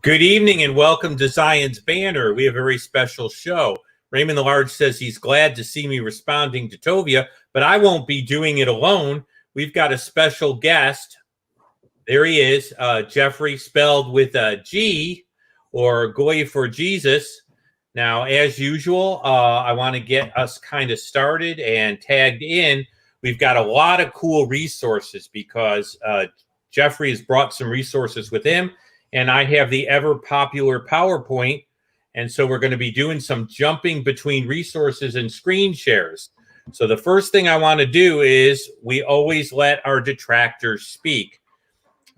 Good evening and welcome to Zion's Banner. We have a very special show. Raymond the Large says he's glad to see me responding to Tovia, but I won't be doing it alone. We've got a special guest. There he is, Jeffrey, spelled with a G, or Goy for Jesus. Now, as usual, I want to get us kind of started and tagged in. We've got a lot of cool resources because Jeffrey has brought some resources with him. And I have the ever popular PowerPoint. And so we're going to be doing some jumping between resources and screen shares. So the first thing I want to do is we always let our detractors speak.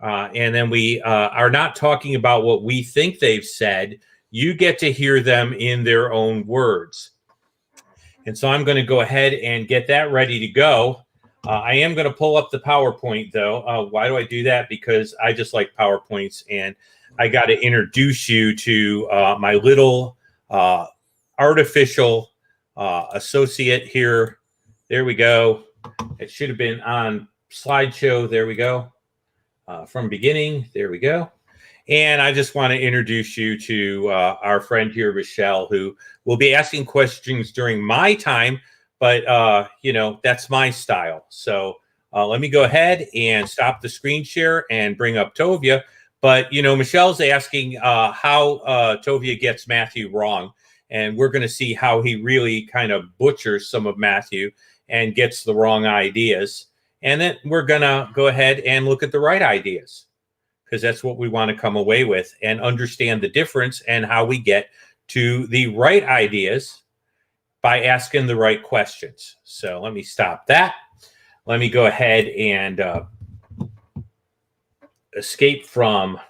And then we are not talking about what we think they've said. You get to hear them in their own words. And so I'm going to go ahead and get that ready to go. I am going to pull up the PowerPoint, though. Why do I do that? Because I just like PowerPoints, and I got to introduce you to my little artificial associate here. There we go. It should have been on slideshow. There we go. From beginning. There we go. And I just want to introduce you to our friend here, Michelle, who will be asking questions during my time. But, that's my style. So let me go ahead and stop the screen share and bring up Tovia. But, Michelle's asking how Tovia gets Matthew wrong. And we're going to see how he really kind of butchers some of Matthew and gets the wrong ideas. And then we're going to go ahead and look at the right ideas, because that's what we want to come away with and understand the difference and how we get to the right ideas by asking the right questions. So let me stop that. Let me go ahead and escape from,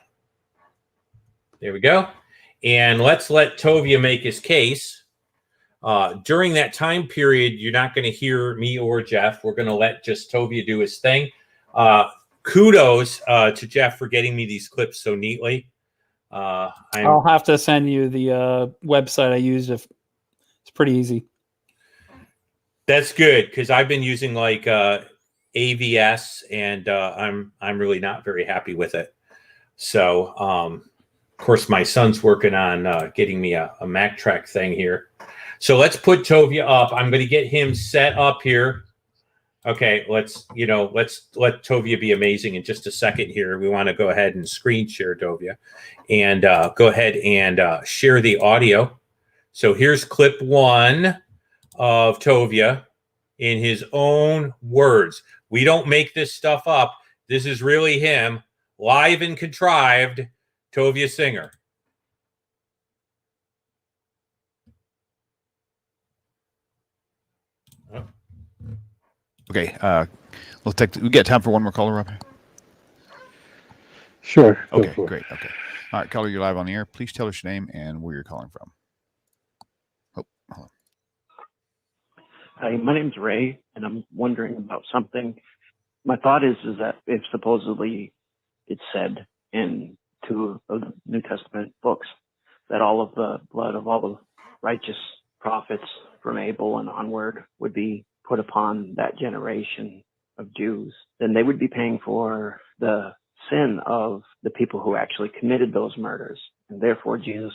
there we go. And let's let Tovia make his case. During that time period, you're not going to hear me or Jeff. We're going to let just Tovia do his thing. Kudos to Jeff for getting me these clips so neatly. I'll have to send you the website I used. It's pretty easy. That's good, because I've been using like AVS, and I'm really not very happy with it. So, of course, my son's working on getting me a Mac Track thing here. So let's put Tovia up. I'm going to get him set up here. Okay, let's let Tovia be amazing in just a second here. We want to go ahead and screen share Tovia and go ahead and share the audio. So here's clip one of Tovia in his own words. We don't make this stuff up. This is really him, live and contrived, Tovia Singer. Okay, we got time for one more caller, Rob? Sure. Okay, great. Okay. All right, caller, you're live on the air. Please tell us your name and where you're calling from. Oh, hold on. Hi, my name's Ray, and I'm wondering about something. My thought is that if supposedly it's said in two of the New Testament books that all of the blood of all the righteous prophets from Abel and onward would be put upon that generation of Jews, then they would be paying for the sin of the people who actually committed those murders. And therefore, Jesus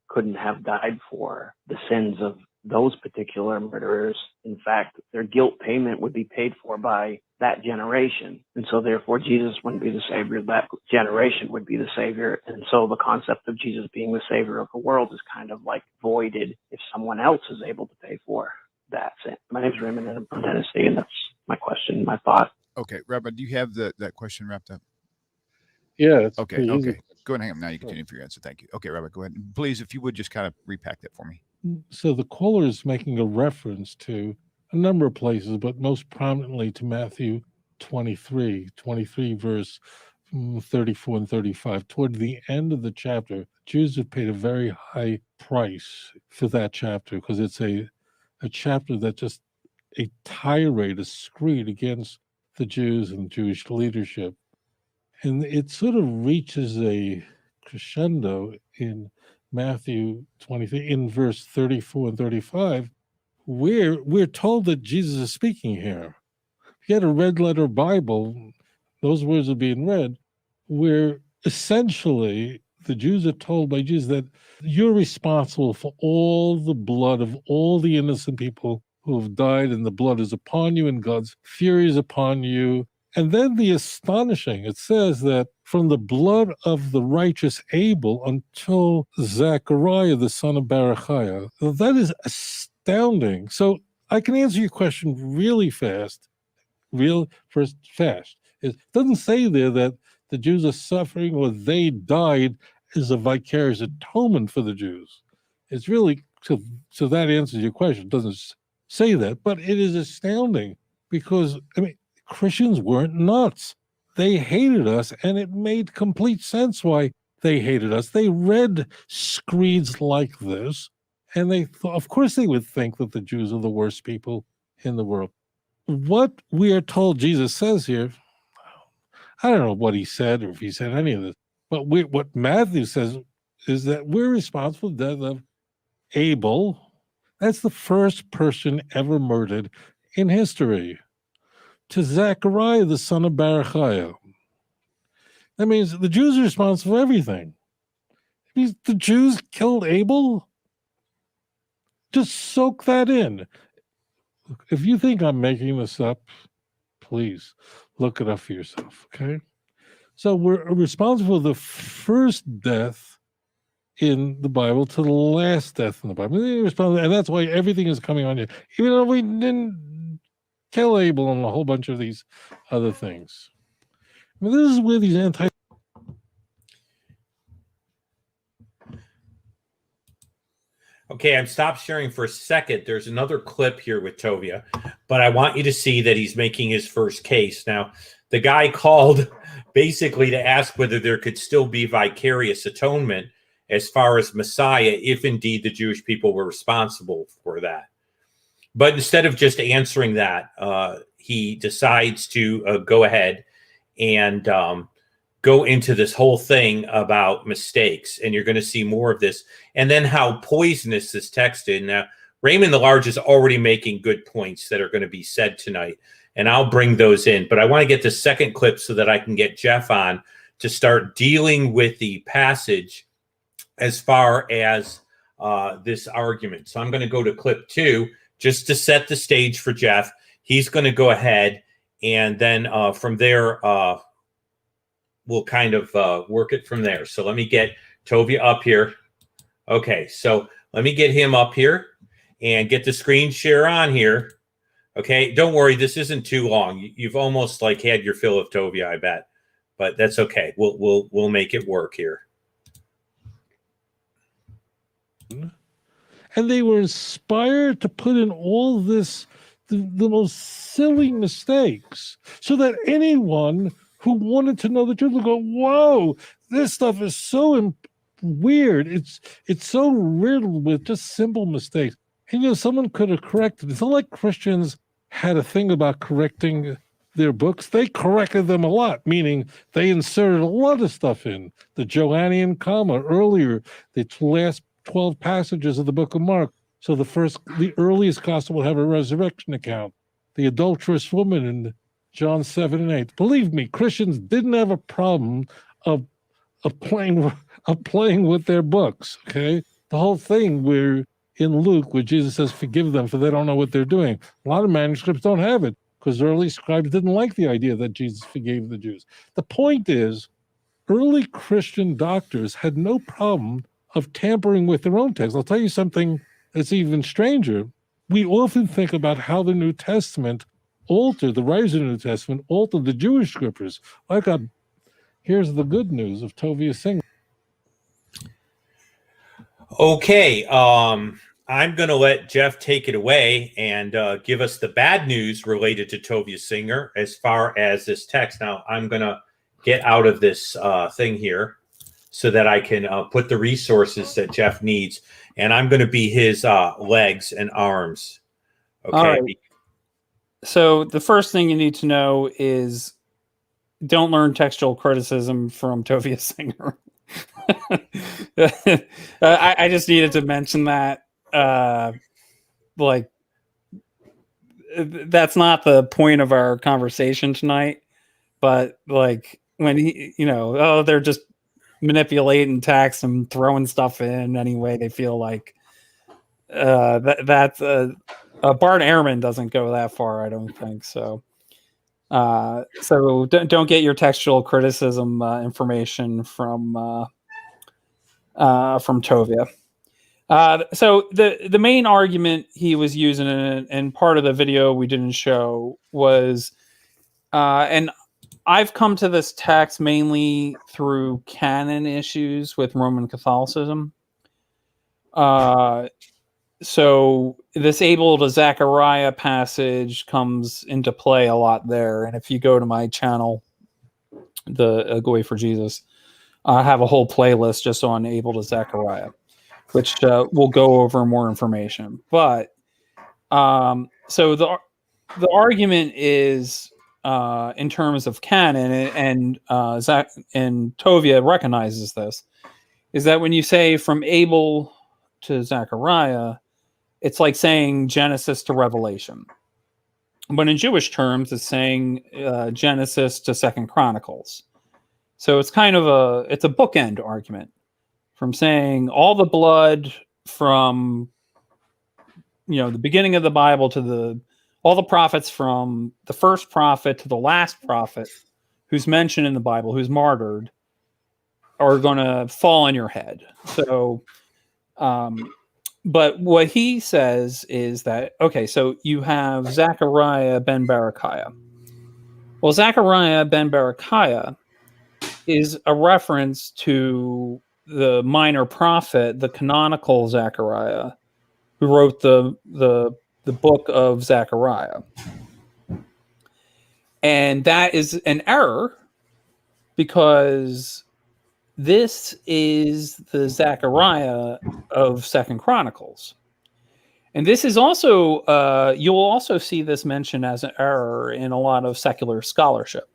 couldn't have died for the sins of those particular murderers. In fact, their guilt payment would be paid for by that generation. And so therefore, Jesus wouldn't be the savior. That generation would be the savior. And so the concept of Jesus being the savior of the world is kind of like voided if someone else is able to pay for that sin. My name's Raymond, and I'm from Tennessee, and that's my question, my thought. Okay, Rabbi, do you have that question wrapped up? Yeah. It's okay. Go ahead and hang up now. You continue for your answer. Thank you. Okay, Rabbi, go ahead. Please, if you would just kind of repack that for me. So the caller is making a reference to a number of places, but most prominently to Matthew 23 verse 34 and 35. Toward the end of the chapter, Jews have paid a very high price for that chapter because it's a chapter that just a tirade, a screed against the Jews and Jewish leadership. And it sort of reaches a crescendo in Matthew 23, in verse 34 and 35, where we're told that Jesus is speaking here. If you had a red letter Bible, those words are being read, where essentially the Jews are told by Jesus that you're responsible for all the blood of all the innocent people who have died, and the blood is upon you, and God's fury is upon you. And then the astonishing, it says that from the blood of the righteous Abel until Zechariah, the son of Berechiah. That is astounding. So I can answer your question really fast. It doesn't say there that the Jews are suffering or they died as a vicarious atonement for the Jews. It's really, so that answers your question. It doesn't say that, but it is astounding because, I mean, Christians weren't nuts. They hated us, and it made complete sense why they hated us. They read screeds like this, and they thought, of course they would think that the Jews are the worst people in the world. What we are told Jesus says here, I don't know what he said or if he said any of this, but what Matthew says is that we're responsible for the death of Abel. That's the first person ever murdered in history. To Zechariah, the son of Berechiah. That means the Jews are responsible for everything. It means the Jews killed Abel? Just soak that in. If you think I'm making this up, please look it up for yourself, okay? So we're responsible for the first death in the Bible to the last death in the Bible. And that's why everything is coming on you. Even though we didn't kill Abel and a whole bunch of these other things. I mean, this is where these Okay, I'm stopped sharing for a second. There's another clip here with Tovia, but I want you to see that he's making his first case. Now, the guy called basically to ask whether there could still be vicarious atonement as far as Messiah, if indeed the Jewish people were responsible for that. But instead of just answering that, he decides to go ahead and go into this whole thing about mistakes. And you're going to see more of this. And then how poisonous this text is. Now, Raymond the Large is already making good points that are going to be said tonight. And I'll bring those in. But I want to get the second clip so that I can get Jeff on to start dealing with the passage as far as this argument. So I'm going to go to clip 2 just to set the stage for Jeff. He's going to go ahead, and then from there, we'll kind of work it from there. So let me get Tovia up here. Okay, so let me get him up here and get the screen share on here. Okay, don't worry, this isn't too long. You've almost like had your fill of Tovia, I bet, but that's okay. We'll make it work here. And they were inspired to put in all this, the most silly mistakes, so that anyone who wanted to know the truth would go, whoa, this stuff is so weird. It's so riddled with just simple mistakes. And, someone could have corrected. It's not like Christians had a thing about correcting their books. They corrected them a lot, meaning they inserted a lot of stuff in. The Johannian comma earlier, the last 12 passages of the book of Mark. So the earliest gospel will have a resurrection account. The adulterous woman in John 7 and 8. Believe me, Christians didn't have a problem of playing with their books. Okay, the whole thing where in Luke, where Jesus says, "Forgive them, for they don't know what they're doing." A lot of manuscripts don't have it because early scribes didn't like the idea that Jesus forgave the Jews. The point is, early Christian doctors had no problem of tampering with their own text. I'll tell you something that's even stranger. We often think about how the New Testament altered, the writers of the New Testament altered the Jewish scriptures. Here's the good news of Tovia Singer. Okay, I'm going to let Jeff take it away and give us the bad news related to Tovia Singer as far as this text. Now, I'm going to get out of this thing here so that I can put the resources that Jeff needs. And I'm going to be his legs and arms. Okay. All right. So the first thing you need to know is don't learn textual criticism from Tovia Singer. I just needed to mention that. That's not the point of our conversation tonight. But when he, they're just manipulating text and throwing stuff in any way they feel like. Bart Ehrman doesn't go that far, I don't think so. So don't get your textual criticism information from Tovia. So the main argument he was using, and part of the video we didn't show, was, and I've come to this text mainly through canon issues with Roman Catholicism. So this Abel to Zechariah passage comes into play a lot there. And if you go to my channel, the Goy for Jesus, I have a whole playlist just on Abel to Zechariah, which will go over more information. But so the argument is, in terms of canon, and Tovia recognizes this, is that when you say from Abel to Zechariah, it's like saying Genesis to Revelation. But in Jewish terms, it's saying Genesis to Second Chronicles. So it's kind of it's a bookend argument, from saying all the blood from, the beginning of the Bible to all the prophets from the first prophet to the last prophet who's mentioned in the Bible, who's martyred, are going to fall on your head. So, but what he says is that, okay, so you have Zechariah ben Berechiah. Well, Zechariah ben Berechiah is a reference to the minor prophet, the canonical Zechariah, who wrote the book of Zechariah. And that is an error, because this is the Zechariah of Second Chronicles. And this is also, you'll also see this mentioned as an error in a lot of secular scholarship.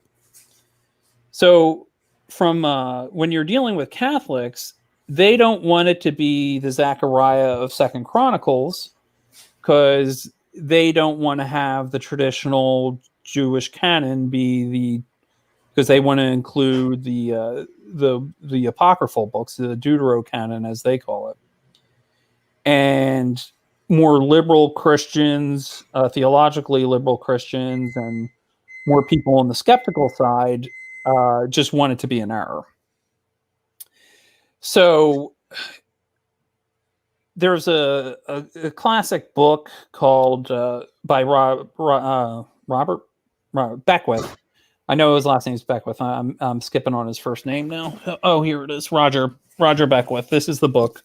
So from when you're dealing with Catholics, they don't want it to be the Zechariah of Second Chronicles, because they don't want to have the traditional Jewish canon be because they want to include the apocryphal books, the Deuterocanon, as they call it. And more liberal Christians, theologically liberal Christians, and more people on the skeptical side just want it to be an error. So there's a classic book called by Robert Beckwith. I know his last name is Beckwith. I'm skipping on his first name now. Oh, here it is. Roger Beckwith. This is the book.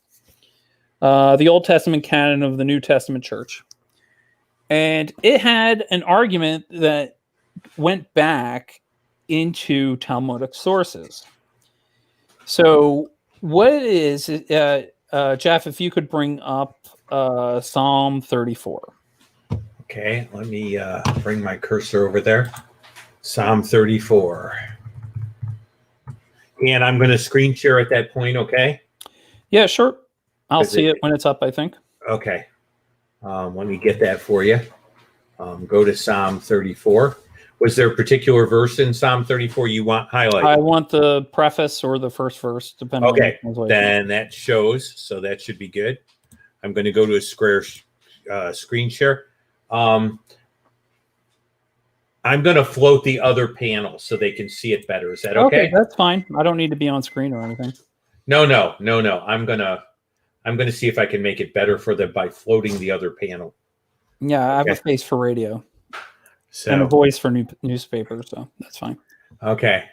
The Old Testament Canon of the New Testament Church. And it had an argument that went back into Talmudic sources. So what it is, Jeff, if you could bring up Psalm 34. Okay, let me bring my cursor over there. Psalm 34. And I'm going to screen share at that point, okay? Yeah, sure. I'll see it when it's up, I think. Okay. Let me get that for you. Go to Psalm 34. Was there a particular verse in Psalm 34 you want highlighted? I want the preface or the first verse, depending on the translation. Then that shows, so that should be good. I'm going to go to a square screen share. I'm going to float the other panel so they can see it better. Is that okay? Okay, that's fine. I don't need to be on screen or anything. No. I'm going to see if I can make it better for them by floating the other panel. Yeah, I have a face for radio. And a voice for newspapers, so that's fine. Okay.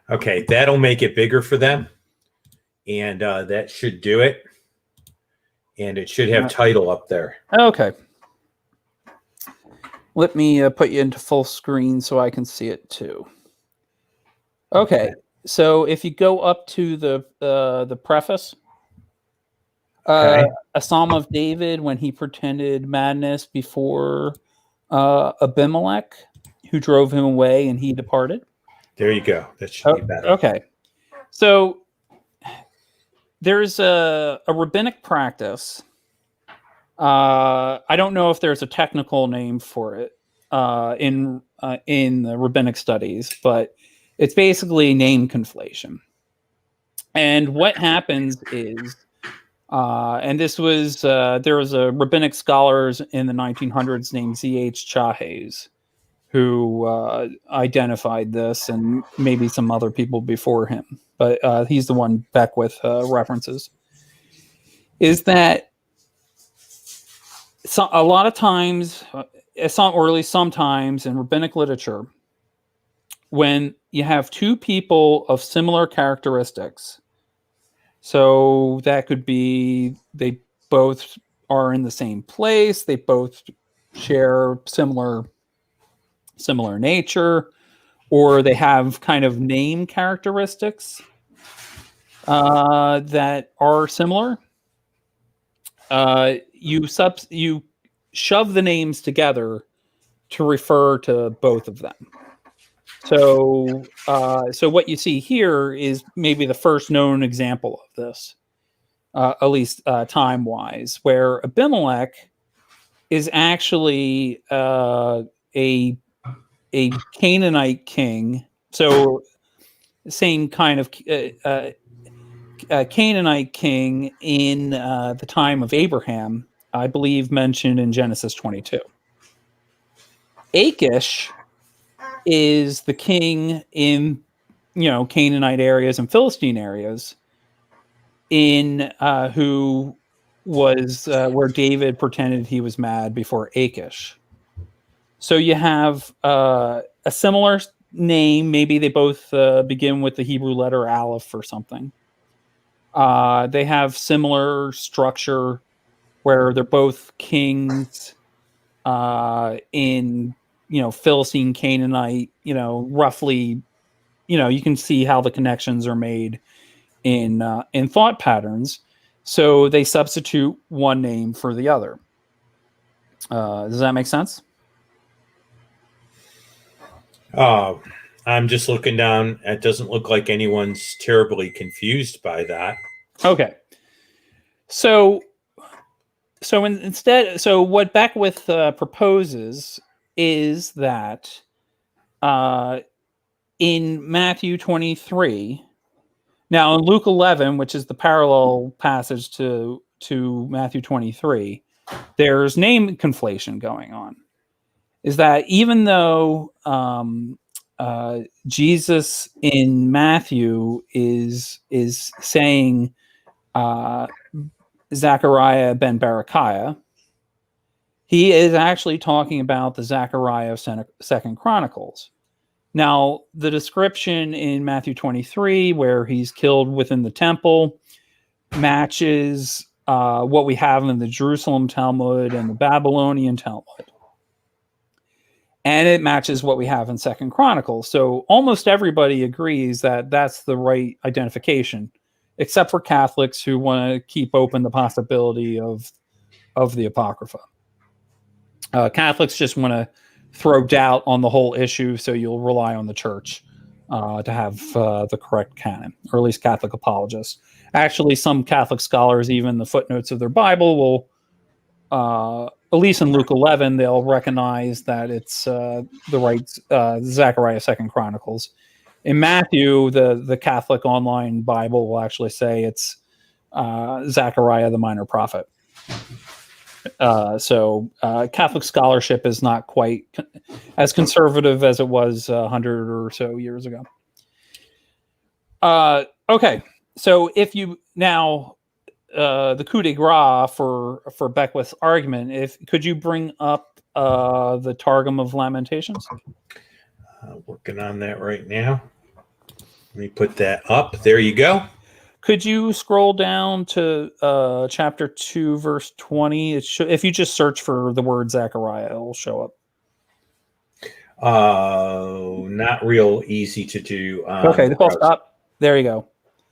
Okay, that'll make it bigger for them. And that should do it. And it should have title up there. Okay. Let me put you into full screen so I can see it too. Okay. So if you go up to the preface, a Psalm of David when he pretended madness before Abimelech, who drove him away and he departed. There you go. That should be better. Okay. So there's a rabbinic practice. I don't know if there's a technical name for it in the rabbinic studies, but it's basically name conflation. And what happens is, and this was, there was a rabbinic scholar in the 1900s named Z.H. Chahez who identified this, and maybe some other people before him. But he's the one Beckwith references. Is that a lot of times, or at least sometimes in rabbinic literature, when you have two people of similar characteristics, so that could be they both are in the same place, they both share similar nature, or they have kind of name characteristics that are similar. You shove the names together to refer to both of them. So what you see here is maybe the first known example of this, at least time-wise, where Abimelech is actually a Canaanite king. So same kind of Canaanite king in the time of Abraham, I believe mentioned in Genesis 22. Achish is the king in, Canaanite areas and Philistine areas in who was where David pretended he was mad before Achish. So you have a similar name. Maybe they both begin with the Hebrew letter Aleph or something. They have similar structure where they're both kings in, Philistine, Canaanite, roughly, you can see how the connections are made in thought patterns. So they substitute one name for the other. Does that make sense? I'm just looking down. It doesn't look like anyone's terribly confused by that. Okay. So instead, what Beckwith proposes is that in Matthew 23, now in Luke 11, which is the parallel passage to Matthew 23, there's name conflation going on. Is that even though Jesus in Matthew is saying Zechariah ben Berechiah, he is actually talking about the Zechariah of Second Chronicles. Now, the description in Matthew 23, where he's killed within the temple, matches what we have in the Jerusalem Talmud and the Babylonian Talmud. And it matches what we have in Second Chronicles. So almost everybody agrees that that's the right identification, except for Catholics who want to keep open the possibility of the Apocrypha. Catholics just want to throw doubt on the whole issue, so you'll rely on the church to have the correct canon, or at least Catholic apologists. Actually, some Catholic scholars, even the footnotes of their Bible, will, at least in Luke 11, they'll recognize that it's the right Zechariah Second Chronicles. In Matthew, the Catholic online Bible will actually say it's Zechariah the minor prophet. So Catholic scholarship is not quite as conservative as it was 100 or so years ago. Okay, so if you now the coup de grace for Beckwith's argument, could you bring up the Targum of Lamentations? Working on that right now. Let me put that up. There you go. Could you scroll down to chapter 2, verse 20? If you just search for the word Zechariah, it'll show up. Not real easy to do. Okay, the full stop. There you go.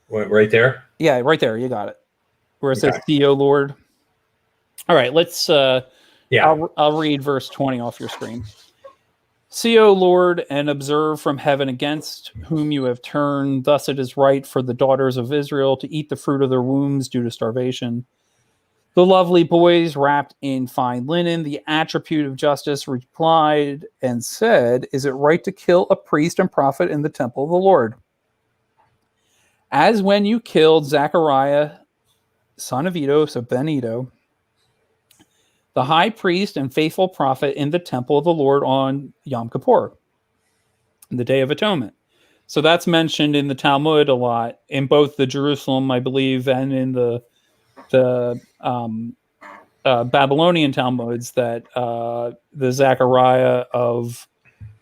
What, right there? Yeah, right there. You got it. Where it says, Okay. "See, O Lord." All right, let's. Yeah. I'll read verse 20 off your screen. See, O Lord, and observe from heaven against whom you have turned. Thus it is right for the daughters of Israel to eat the fruit of their wombs due to starvation. The lovely boys wrapped in fine linen, the attribute of justice, replied and said, is it right to kill a priest and prophet in the temple of the Lord? as when you killed Zechariah, son of Edo, so Ben Edo, the high priest and faithful prophet in the temple of the Lord on Yom Kippur, the Day of Atonement. So that's mentioned in the Talmud a lot, in both the Jerusalem, I believe, and in the Babylonian Talmuds, that the Zechariah of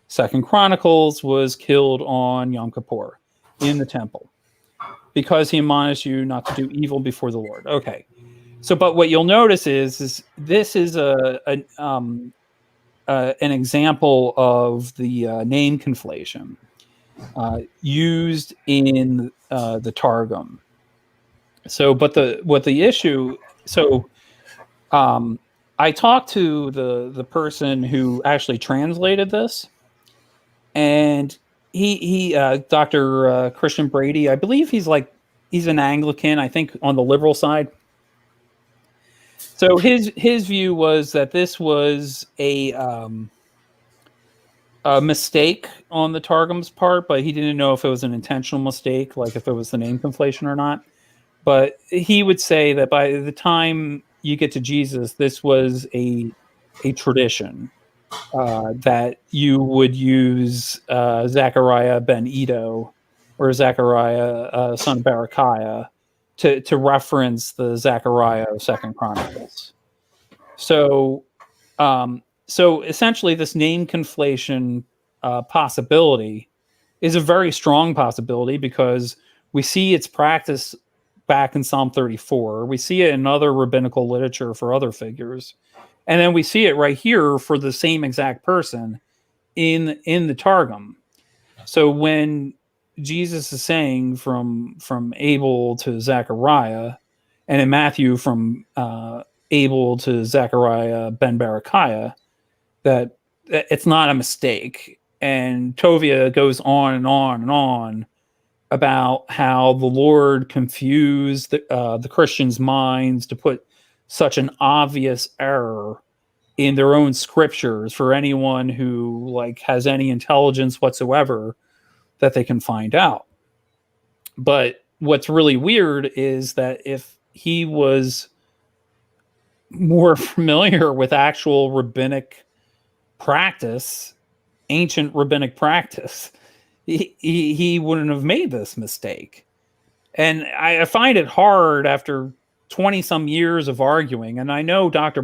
Second Chronicles was killed on Yom Kippur in the temple because he admonished you not to do evil before the Lord. Okay. So, but what you'll notice is this is an example of the name conflation used in the Targum. So, but the issue. So, I talked to the person who actually translated this, and he Dr. Christian Brady. I believe he's an Anglican. I think on the liberal side. So his view was that this was a mistake on the Targum's part, but he didn't know if it was an intentional mistake, like if it was the name conflation or not. But he would say that by the time you get to Jesus, this was a tradition that you would use Zechariah ben Edo or Zechariah son of Berechiah to reference the Zechariah of Second Chronicles. So essentially, this name conflation possibility is a very strong possibility because we see its practice back in Psalm 34. We see it in other rabbinical literature for other figures. And then we see it right here for the same exact person in the Targum. So when Jesus is saying from Abel to Zechariah, and in Matthew from Abel to Zechariah ben Berechiah, that it's not a mistake. And Tovia goes on and on and on about how the Lord confused the Christians' minds to put such an obvious error in their own scriptures for anyone who has any intelligence whatsoever that they can find out. But what's really weird is that if he was more familiar with actual rabbinic practice, ancient rabbinic practice, he wouldn't have made this mistake. And I find it hard after 20 some years of arguing. And I know Dr.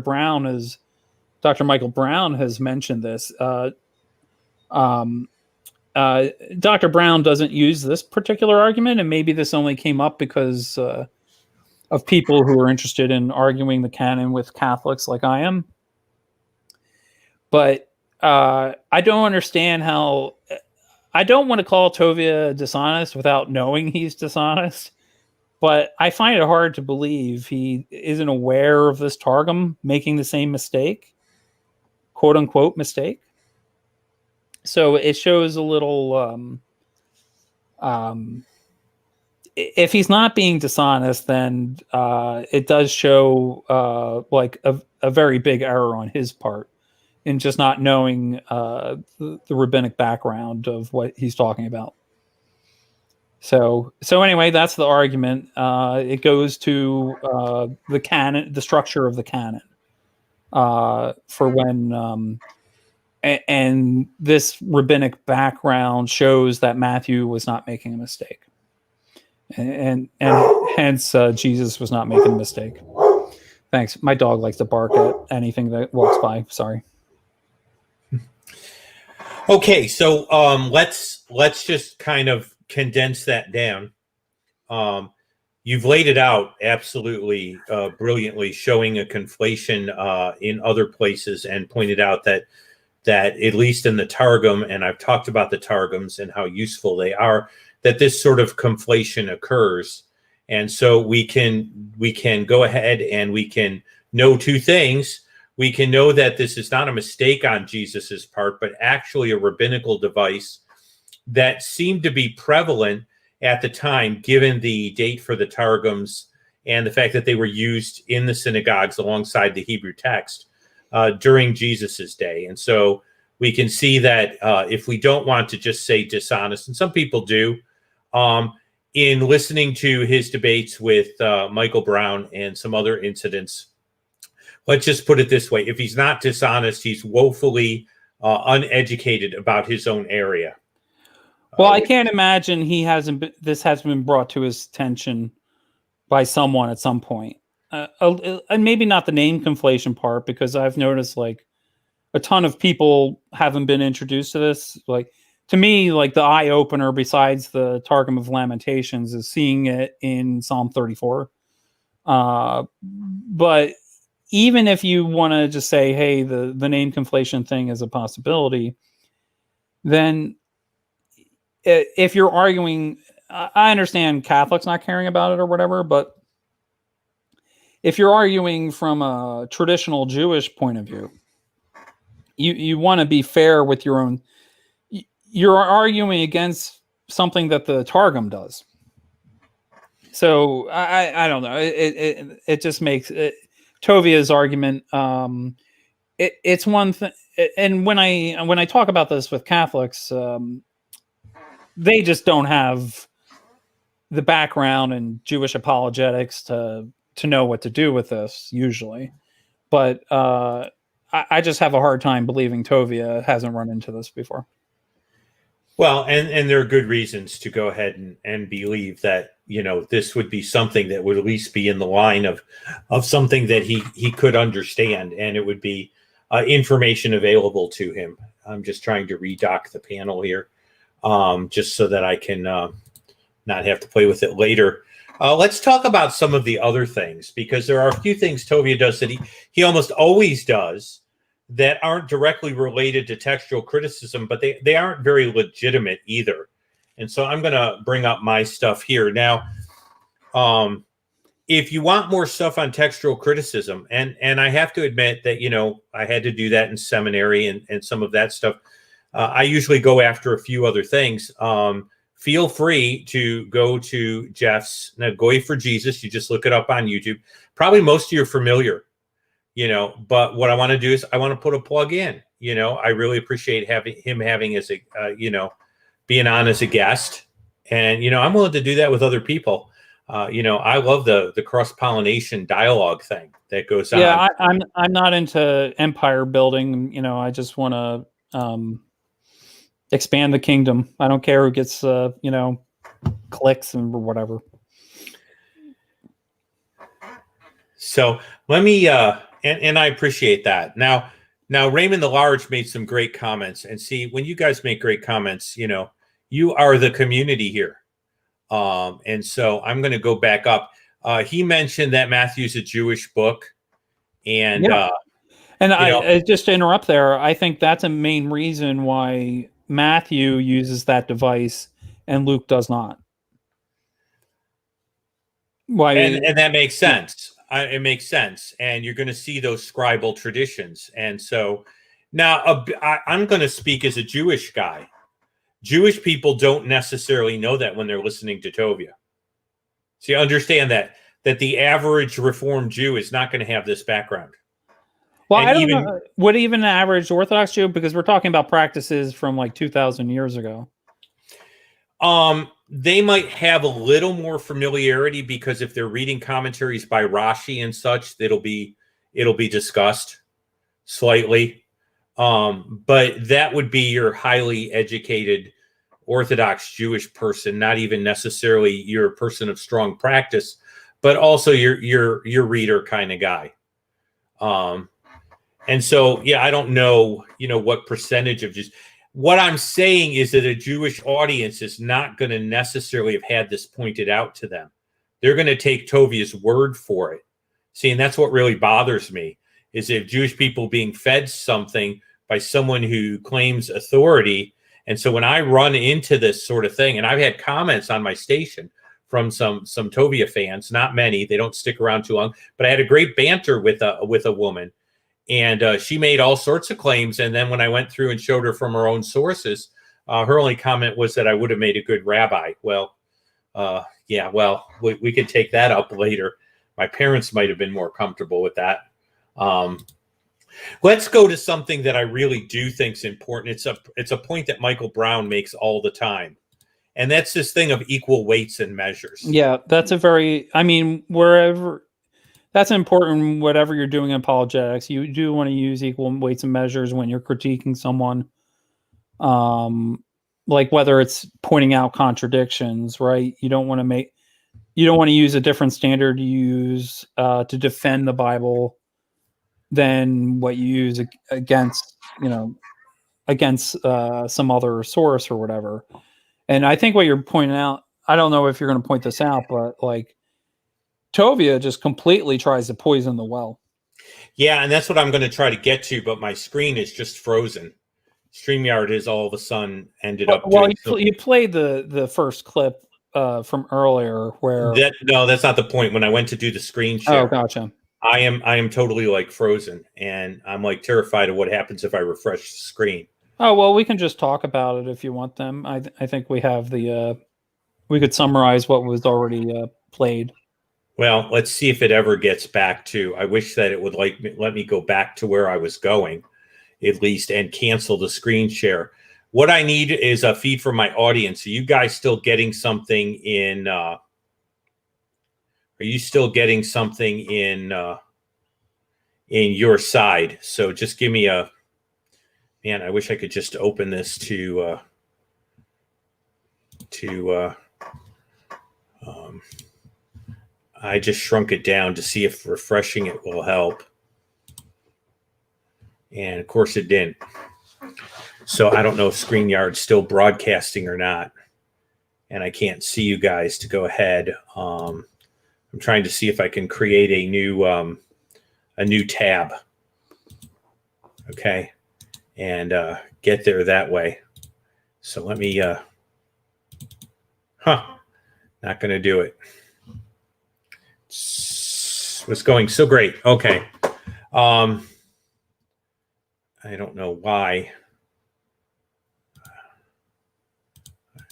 Michael Brown has mentioned this. Dr. Brown doesn't use this particular argument, and maybe this only came up because of people who are interested in arguing the canon with Catholics like I am. But I don't understand how... I don't want to call Tovia dishonest without knowing he's dishonest, but I find it hard to believe he isn't aware of this Targum making the same mistake, quote unquote mistake. So it shows a little, if he's not being dishonest, then it does show a very big error on his part in just not knowing the rabbinic background of what he's talking about. So anyway, that's the argument. It goes to the canon, the structure of the canon, for when, and this rabbinic background shows that Matthew was not making a mistake, and hence Jesus was not making a mistake. Thanks. My dog likes to bark at anything that walks by. Sorry. Okay, so let's just kind of condense that down. You've laid it out absolutely brilliantly, showing a conflation in other places, and pointed out that at least in the Targum, and I've talked about the Targums and how useful they are, that this sort of conflation occurs. And so we can go ahead and we can know two things. We can know that this is not a mistake on Jesus's part, but actually a rabbinical device that seemed to be prevalent at the time, given the date for the Targums and the fact that they were used in the synagogues alongside the Hebrew text during Jesus's day. And so we can see that if we don't want to just say dishonest, and some people do, in listening to his debates with Michael Brown and some other incidents, let's just put it this way. If he's not dishonest, he's woefully uneducated about his own area. Well, I can't imagine this hasn't been brought to his attention by someone at some point. And maybe not the name conflation part, because I've noticed like a ton of people haven't been introduced to this. Like, to me, like the eye opener besides the Targum of Lamentations is seeing it in Psalm 34. But even if you want to just say, hey, the name conflation thing is a possibility, then if you're arguing, I understand Catholics not caring about it or whatever, but if you're arguing from a traditional Jewish point of view, you want to be fair with your own. You're arguing against something that the Targum does. So I don't know. It just makes Tovia's argument. It's one thing, and when I talk about this with Catholics, they just don't have the background in Jewish apologetics to know what to do with this usually. But I just have a hard time believing Tovia hasn't run into this before. Well, and there are good reasons to go ahead and believe that, this would be something that would at least be in the line of something that he could understand, and it would be information available to him. I'm just trying to redock the panel here, just so that I can not have to play with it later. Let's talk about some of the other things, because there are a few things Tovia does that he almost always does that aren't directly related to textual criticism, but they aren't very legitimate either. And so I'm going to bring up my stuff here. Now, if you want more stuff on textual criticism, and I have to admit that, I had to do that in seminary and some of that stuff, I usually go after a few other things. Feel free to go to Jeff's Goy for Jesus. You just look it up on YouTube. Probably most of you are familiar, but what I want to do is I want to put a plug in. I really appreciate having as a, being on as a guest. And, I'm willing to do that with other people. I love the cross-pollination dialogue thing that goes on. Yeah, I'm not into empire building. I just want to expand the kingdom. I don't care who gets, clicks and whatever. So let me, and I appreciate that. Now Raymond the Large made some great comments, and see, when you guys make great comments, you are the community here. And so I'm going to go back up. He mentioned that Matthew's a Jewish book, and, and I just to interrupt there, I think that's a main reason why Matthew uses that device and Luke does not. Why? And that makes sense. It makes sense. And you're going to see those scribal traditions. And so now I'm going to speak as a Jewish guy. Jewish people don't necessarily know that when they're listening to Tovia. So you understand that the average Reformed Jew is not going to have this background. Well, I don't know. Would even an average Orthodox Jew, because we're talking about practices from like 2,000 years ago. They might have a little more familiarity, because if they're reading commentaries by Rashi and such, it'll be discussed slightly. But that would be your highly educated Orthodox Jewish person, not even necessarily your person of strong practice, but also your reader kind of guy. And so, yeah, I don't know, what percentage of just what I'm saying is that a Jewish audience is not going to necessarily have had this pointed out to them. They're going to take Tovia's word for it. See, and that's what really bothers me, is if Jewish people being fed something by someone who claims authority. And so when I run into this sort of thing, and I've had comments on my station from some Tovia fans, not many, they don't stick around too long, but I had a great banter with a woman. And she made all sorts of claims. And then when I went through and showed her from her own sources, her only comment was that I would have made a good rabbi. Well, we could take that up later. My parents might have been more comfortable with that. Let's go to something that I really do think is important. It's a point that Michael Brown makes all the time. And that's this thing of equal weights and measures. Yeah, that's that's important. Whatever you're doing in apologetics, you do want to use equal weights and measures when you're critiquing someone. Like whether it's pointing out contradictions, right? You don't want to use a different standard to use to defend the Bible than what you use against some other source or whatever. And I think what you're pointing out, I don't know if you're going to point this out, but like Tovia just completely tries to poison the well. Yeah, and that's what I'm going to try to get to, but my screen is just frozen. StreamYard has all of a sudden ended up doing you played the first clip from earlier where no, that's not the point. When I went to do the screen share, oh, gotcha. I am totally like frozen, and I'm like terrified of what happens if I refresh the screen. Oh well, we can just talk about it if you want them. I think we have we could summarize what was already played. Well, let's see if it ever gets back to. I wish that it would let me go back to where I was going, at least, and cancel the screen share. What I need is a feed from my audience. Are you guys still getting something in? Are you still getting something in your side? So just give me a. Man, I wish I could just open this to. I just shrunk it down to see if refreshing it will help. And of course it didn't. So I don't know if StreamYard's still broadcasting or not. And I can't see you guys to go ahead. I'm trying to see if I can create a new tab. Okay. And get there that way. So let me not going to do it. Was going so great. Okay. I don't know why.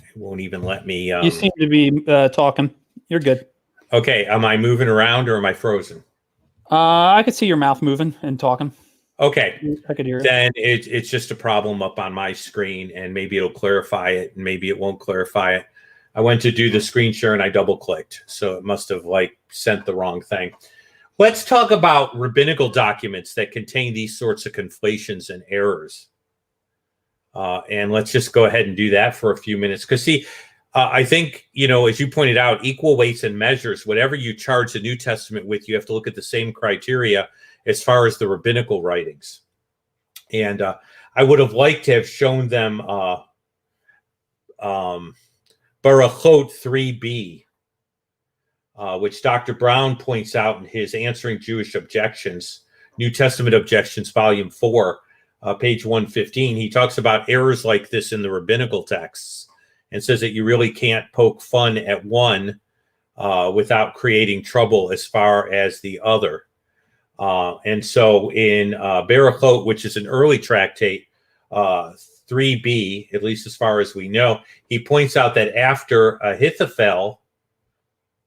It won't even let me. You seem to be talking. You're good. Okay. Am I moving around or am I frozen? I could see your mouth moving and talking. Okay. I could hear it. Then it's just a problem up on my screen, and maybe it'll clarify it, and maybe it won't clarify it. I went to do the screen share and I double clicked. So it must have sent the wrong thing. Let's talk about rabbinical documents that contain these sorts of conflations and errors. And let's just go ahead and do that for a few minutes. Because see, I think, as you pointed out, equal weights and measures, whatever you charge the New Testament with, you have to look at the same criteria as far as the rabbinical writings. And I would have liked to have shown them Barachot 3b, which Dr. Brown points out in his Answering Jewish Objections, New Testament Objections, Volume 4, page 115. He talks about errors like this in the rabbinical texts and says that you really can't poke fun at one without creating trouble as far as the other. And so in Barachot, which is an early tractate, 3b, at least as far as we know, he points out that after Ahithophel,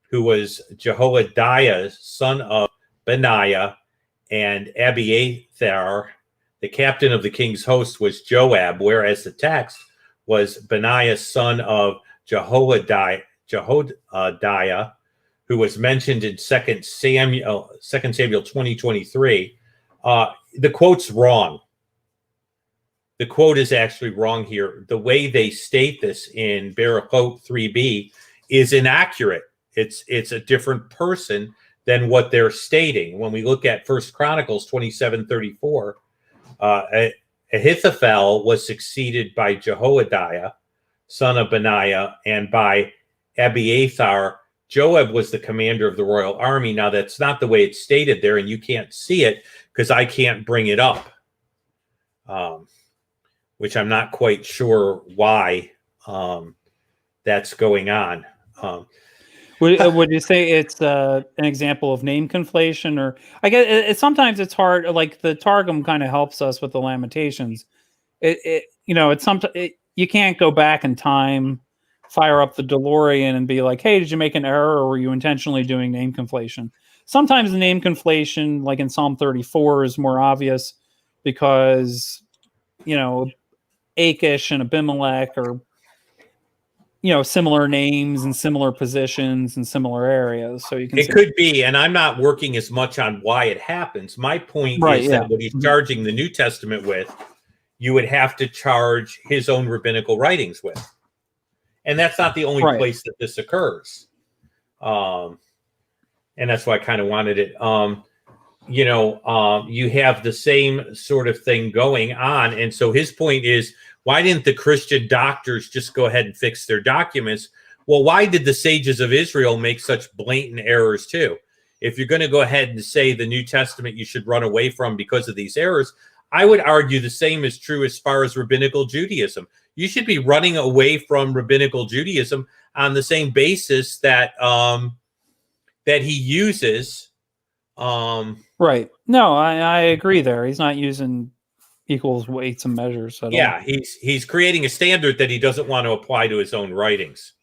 who was Jehoiada, son of Benaiah, and Abiathar, the captain of the king's host, was Joab, whereas the text was Benaiah, son of Jehoiada, who was mentioned in 2 Samuel 20:23. The quote's wrong. The quote is actually wrong here. The way they state this in Barachot 3b is inaccurate. It's a different person than what they're stating. When we look at 1 Chronicles 27:34, Ahithophel was succeeded by Jehoiada, son of Benaiah, and by Abiathar. Joab was the commander of the royal army. Now, that's not the way it's stated there, and you can't see it because I can't bring it up, which I'm not quite sure why that's going on. Would you say it's an example of name conflation, or I guess sometimes it's hard. Like the Targum kind of helps us with the Lamentations. You can't go back in time, fire up the DeLorean, and be like, "Hey, did you make an error, or were you intentionally doing name conflation?" Sometimes the name conflation, like in Psalm 34, is more obvious because Achish and Abimelech are similar names and similar positions and similar areas. So you can It could be, and I'm not working as much on why it happens. My point Right, is yeah. that what he's charging the New Testament with, you would have to charge his own rabbinical writings with. And that's not the only Right. place that this occurs. And that's why I kind of wanted it. You have the same sort of thing going on. And so his point is, why didn't the Christian doctors just go ahead and fix their documents? Well, why did the sages of Israel make such blatant errors too? If you're going to go ahead and say the New Testament you should run away from because of these errors, I would argue the same is true as far as rabbinical Judaism. You should be running away from rabbinical Judaism on the same basis that that he uses. Right. No, I agree there. He's not using equals weights and measures at all. Yeah, he's creating a standard that he doesn't want to apply to his own writings.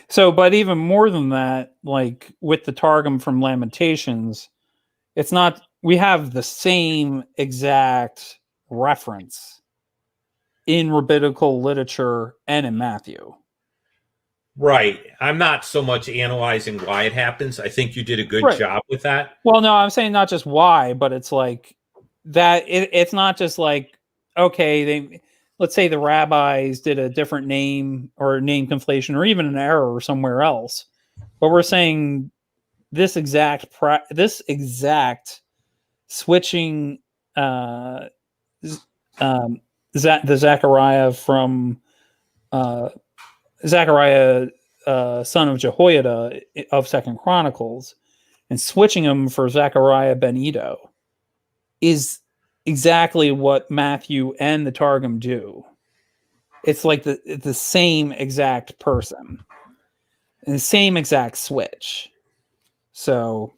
So, but even more than that, like with the Targum from Lamentations, it's not, we have the same exact reference in rabbinical literature and in Matthew. Right. I'm not so much analyzing why it happens. I think you did a good job with that. Well, no, I'm saying not just why, but it's like that. It's not just like, okay, let's say the rabbis did a different name or a name conflation or even an error somewhere else, but we're saying this exact switching the Zechariah from Zechariah son of Jehoiada of Second Chronicles and switching him for Zechariah ben Iddo is exactly what Matthew and the Targum do. It's like the same exact person and the same exact switch. So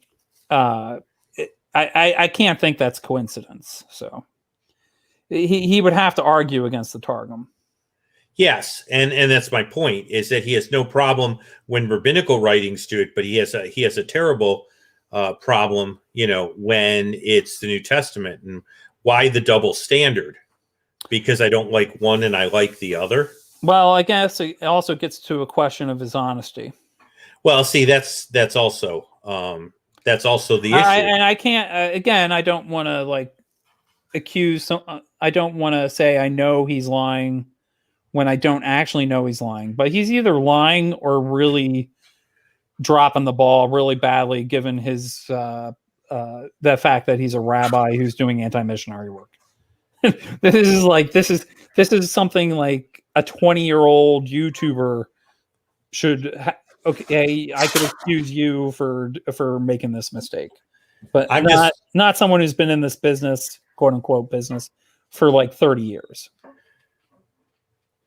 I can't think that's coincidence. So he would have to argue against the Targum. Yes, and that's my point, is that he has no problem when rabbinical writings do it, but he has a terrible problem, when it's the New Testament. And why the double standard? Because I don't like one and I like the other. Well, I guess it also gets to a question of his honesty. Well, see, that's also the issue. And I can't. Again, I don't want to accuse. I don't want to say I know he's lying when I don't actually know he's lying. But he's either lying or really dropping the ball really badly, given his the fact that he's a rabbi who's doing anti-missionary work. This is something like a 20-year-old YouTuber should. Okay, I could excuse you for making this mistake, but not someone who's been in this business, quote unquote business, for like 30 years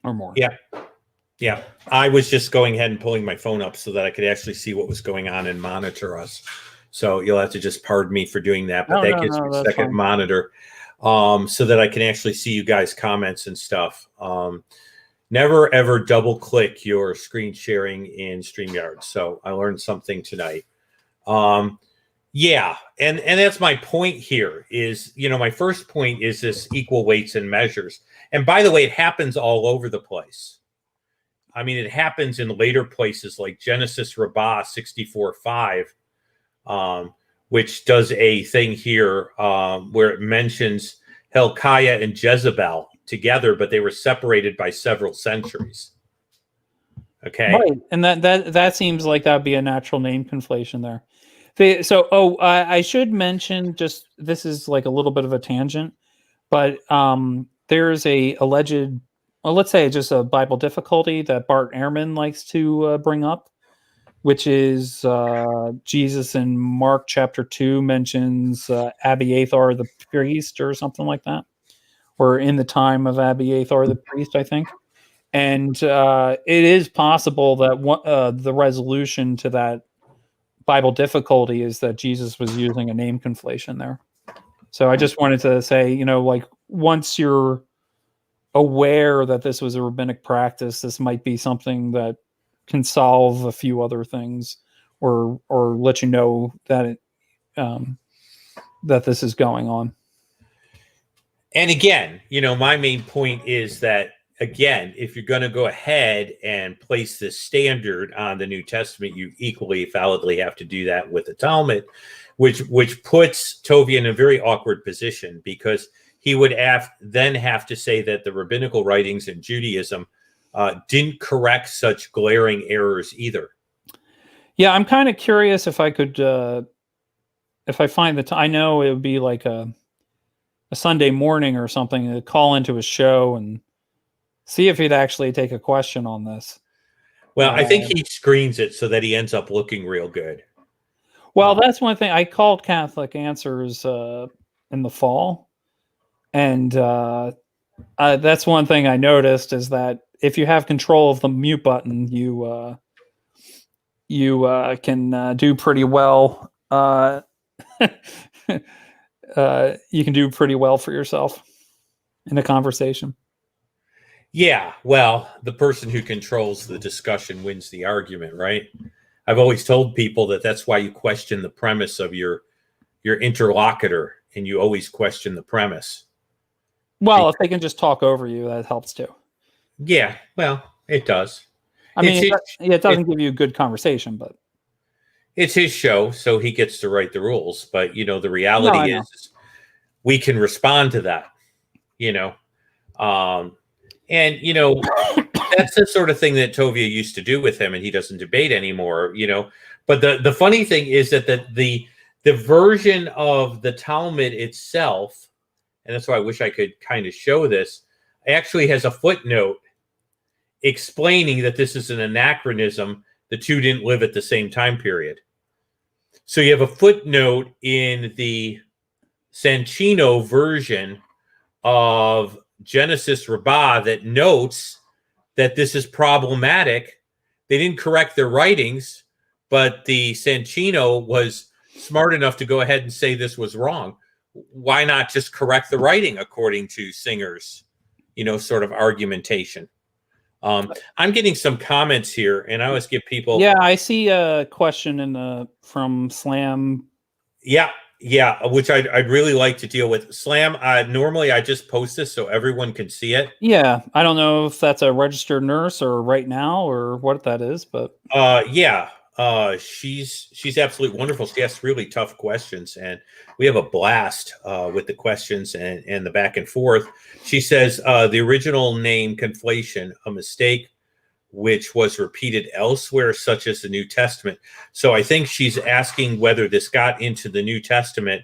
or more. Yeah. I was just going ahead and pulling my phone up so that I could actually see what was going on and monitor us. So you'll have to just pardon me for doing that, but that gives me a second monitor, so that I can actually see you guys' comments and stuff. Never ever double click your screen sharing in StreamYard. So I learned something tonight. Yeah, and that's my point here is, my first point is this equal weights and measures. And by the way, it happens all over the place. I mean, it happens in later places like Genesis Rabbah 64:5, which does a thing here where it mentions Hilkiah and Jezebel together, but they were separated by several centuries. Okay. Right. And that seems like that'd be a natural name conflation there. I should mention, just, this is like a little bit of a tangent, but there's a alleged, well, let's say just a Bible difficulty that Bart Ehrman likes to bring up, which is Jesus in Mark chapter 2 mentions Abiathar the priest or something like that, or in the time of Abiathar the priest, I think. And it is possible that the resolution to that Bible difficulty is that Jesus was using a name conflation there. So I just wanted to say, once you're aware that this was a rabbinic practice, this might be something that can solve a few other things, or let you know that that this is going on. And again, my main point is that again, if you're going to go ahead and place this standard on the New Testament, you equally validly have to do that with the Talmud, which puts Tovia in a very awkward position, because he would then have to say that the rabbinical writings in Judaism didn't correct such glaring errors either. Yeah, I'm kind of curious if I could, if I find the time. I know it would be like a Sunday morning or something to call into a show and see if he'd actually take a question on this. Well, I think he screens it so that he ends up looking real good. Well, that's one thing. I called Catholic Answers in the fall, and that's one thing I noticed, is that if you have control of the mute button, you can do pretty well. You can do pretty well for yourself in a conversation. Yeah, well, the person who controls the discussion wins the argument, right? I've always told people that that's why you question the premise of your interlocutor, and you always question the premise. Well, if they can just talk over you, that helps too. Yeah, well, it does. I mean, it doesn't give you a good conversation, but it's his show, so he gets to write the rules. But, the reality is we can respond to that, and, that's the sort of thing that Tovia used to do with him, and he doesn't debate anymore, But the funny thing is that the version of the Talmud itself, and that's why I wish I could kind of show this, actually has a footnote explaining that this is an anachronism. The two didn't live at the same time period. So you have a footnote in the Sanchino version of Genesis Rabbah that notes that this is problematic. They didn't correct their writings, but the Sanchino was smart enough to go ahead and say this was wrong. Why not just correct the writing according to Singer's, sort of argumentation? I'm getting some comments here, and I always give people. Yeah, I see a question from Slam. Yeah, which I'd really like to deal with. Slam, normally I just post this so everyone can see it. Yeah, I don't know if that's a registered nurse or right now or what that is, but she's absolutely wonderful. She asks really tough questions, and we have a blast with the questions and the back and forth. She says the original name conflation, a mistake which was repeated elsewhere, such as the New Testament. So I think she's asking whether this got into the New Testament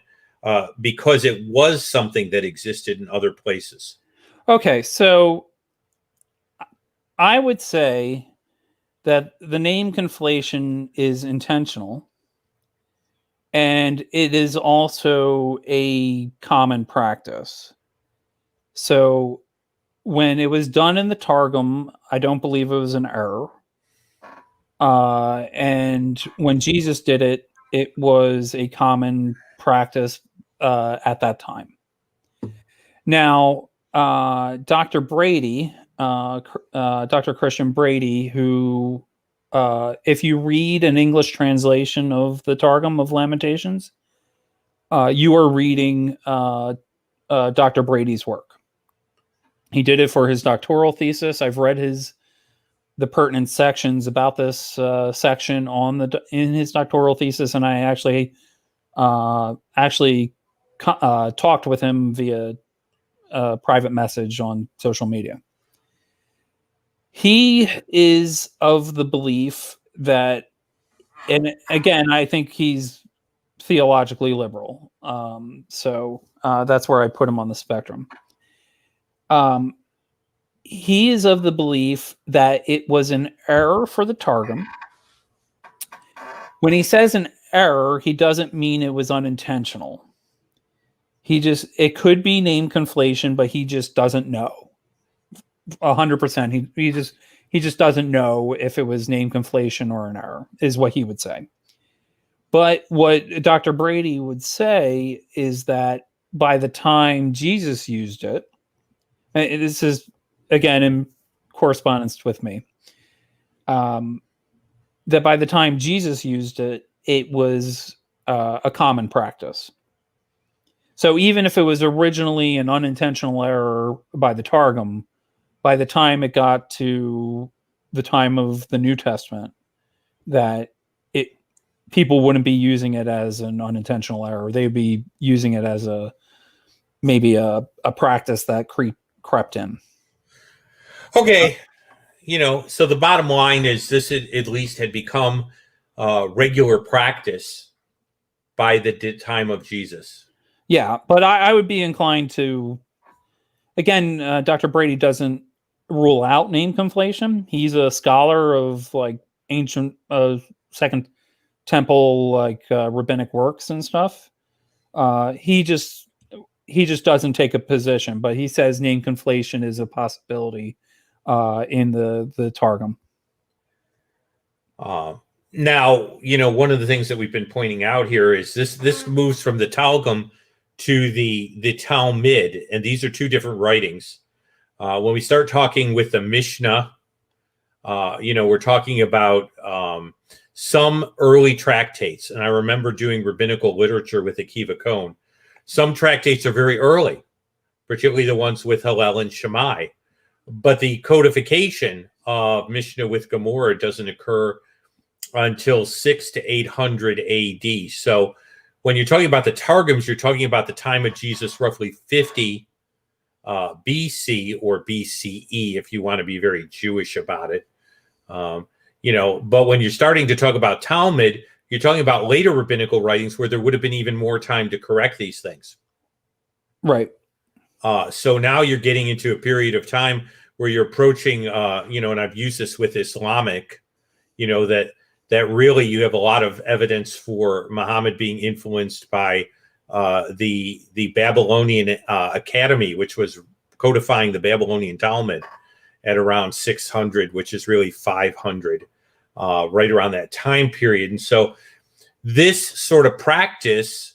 because it was something that existed in other places. Okay, so I would say that the name conflation is intentional, and it is also a common practice. So when it was done in the Targum, I don't believe it was an error. And when Jesus did it, it was a common practice at that time. Now, Dr. Brady, Dr. Christian Brady, who, if you read an English translation of the Targum of Lamentations, you are reading Dr. Brady's work. He did it for his doctoral thesis. I've read the pertinent sections about this section in his doctoral thesis, and I actually talked with him via a private message on social media. He is of the belief that, and again, I think he's theologically liberal. So that's where I put him on the spectrum. He is of the belief that it was an error for the Targum. When he says an error, he doesn't mean it was unintentional. It could be name conflation, but he just doesn't know 100%. He just doesn't know if it was name conflation or an error, is what he would say. But what Dr. Brady would say is that by the time Jesus used it, and this is, again, in correspondence with me, that by the time Jesus used it, it was a common practice. So even if it was originally an unintentional error by the Targum, by the time it got to the time of the New Testament, that people wouldn't be using it as an unintentional error. They'd be using it as maybe a practice that crept in. Okay. So the bottom line is this at least had become regular practice by the time of Jesus. Yeah, but I would be inclined to, again, Dr. Brady doesn't rule out name conflation. He's a scholar of like ancient Second Temple, like rabbinic works and stuff. He just doesn't take a position, but he says name conflation is a possibility in the Targum. Now, one of the things that we've been pointing out here is this moves from the Targum to the Talmud, and these are two different writings. When we start talking with the Mishnah, we're talking about some early tractates, and I remember doing rabbinical literature with Akiva Cohn. Some tractates are very early, particularly the ones with Hillel and Shammai, but the codification of Mishnah with Gemara doesn't occur until 600 to 800 AD. So when you're talking about the Targums, you're talking about the time of Jesus, roughly 50 BC or BCE, if you want to be very Jewish about it. But when you're starting to talk about Talmud, you're talking about later rabbinical writings where there would have been even more time to correct these things. Right. So now you're getting into a period of time where you're approaching, and I've used this with Islamic, that really you have a lot of evidence for Muhammad being influenced by the Babylonian Academy, which was codifying the Babylonian Talmud at around 600, which is really 500, right around that time period. And so this sort of practice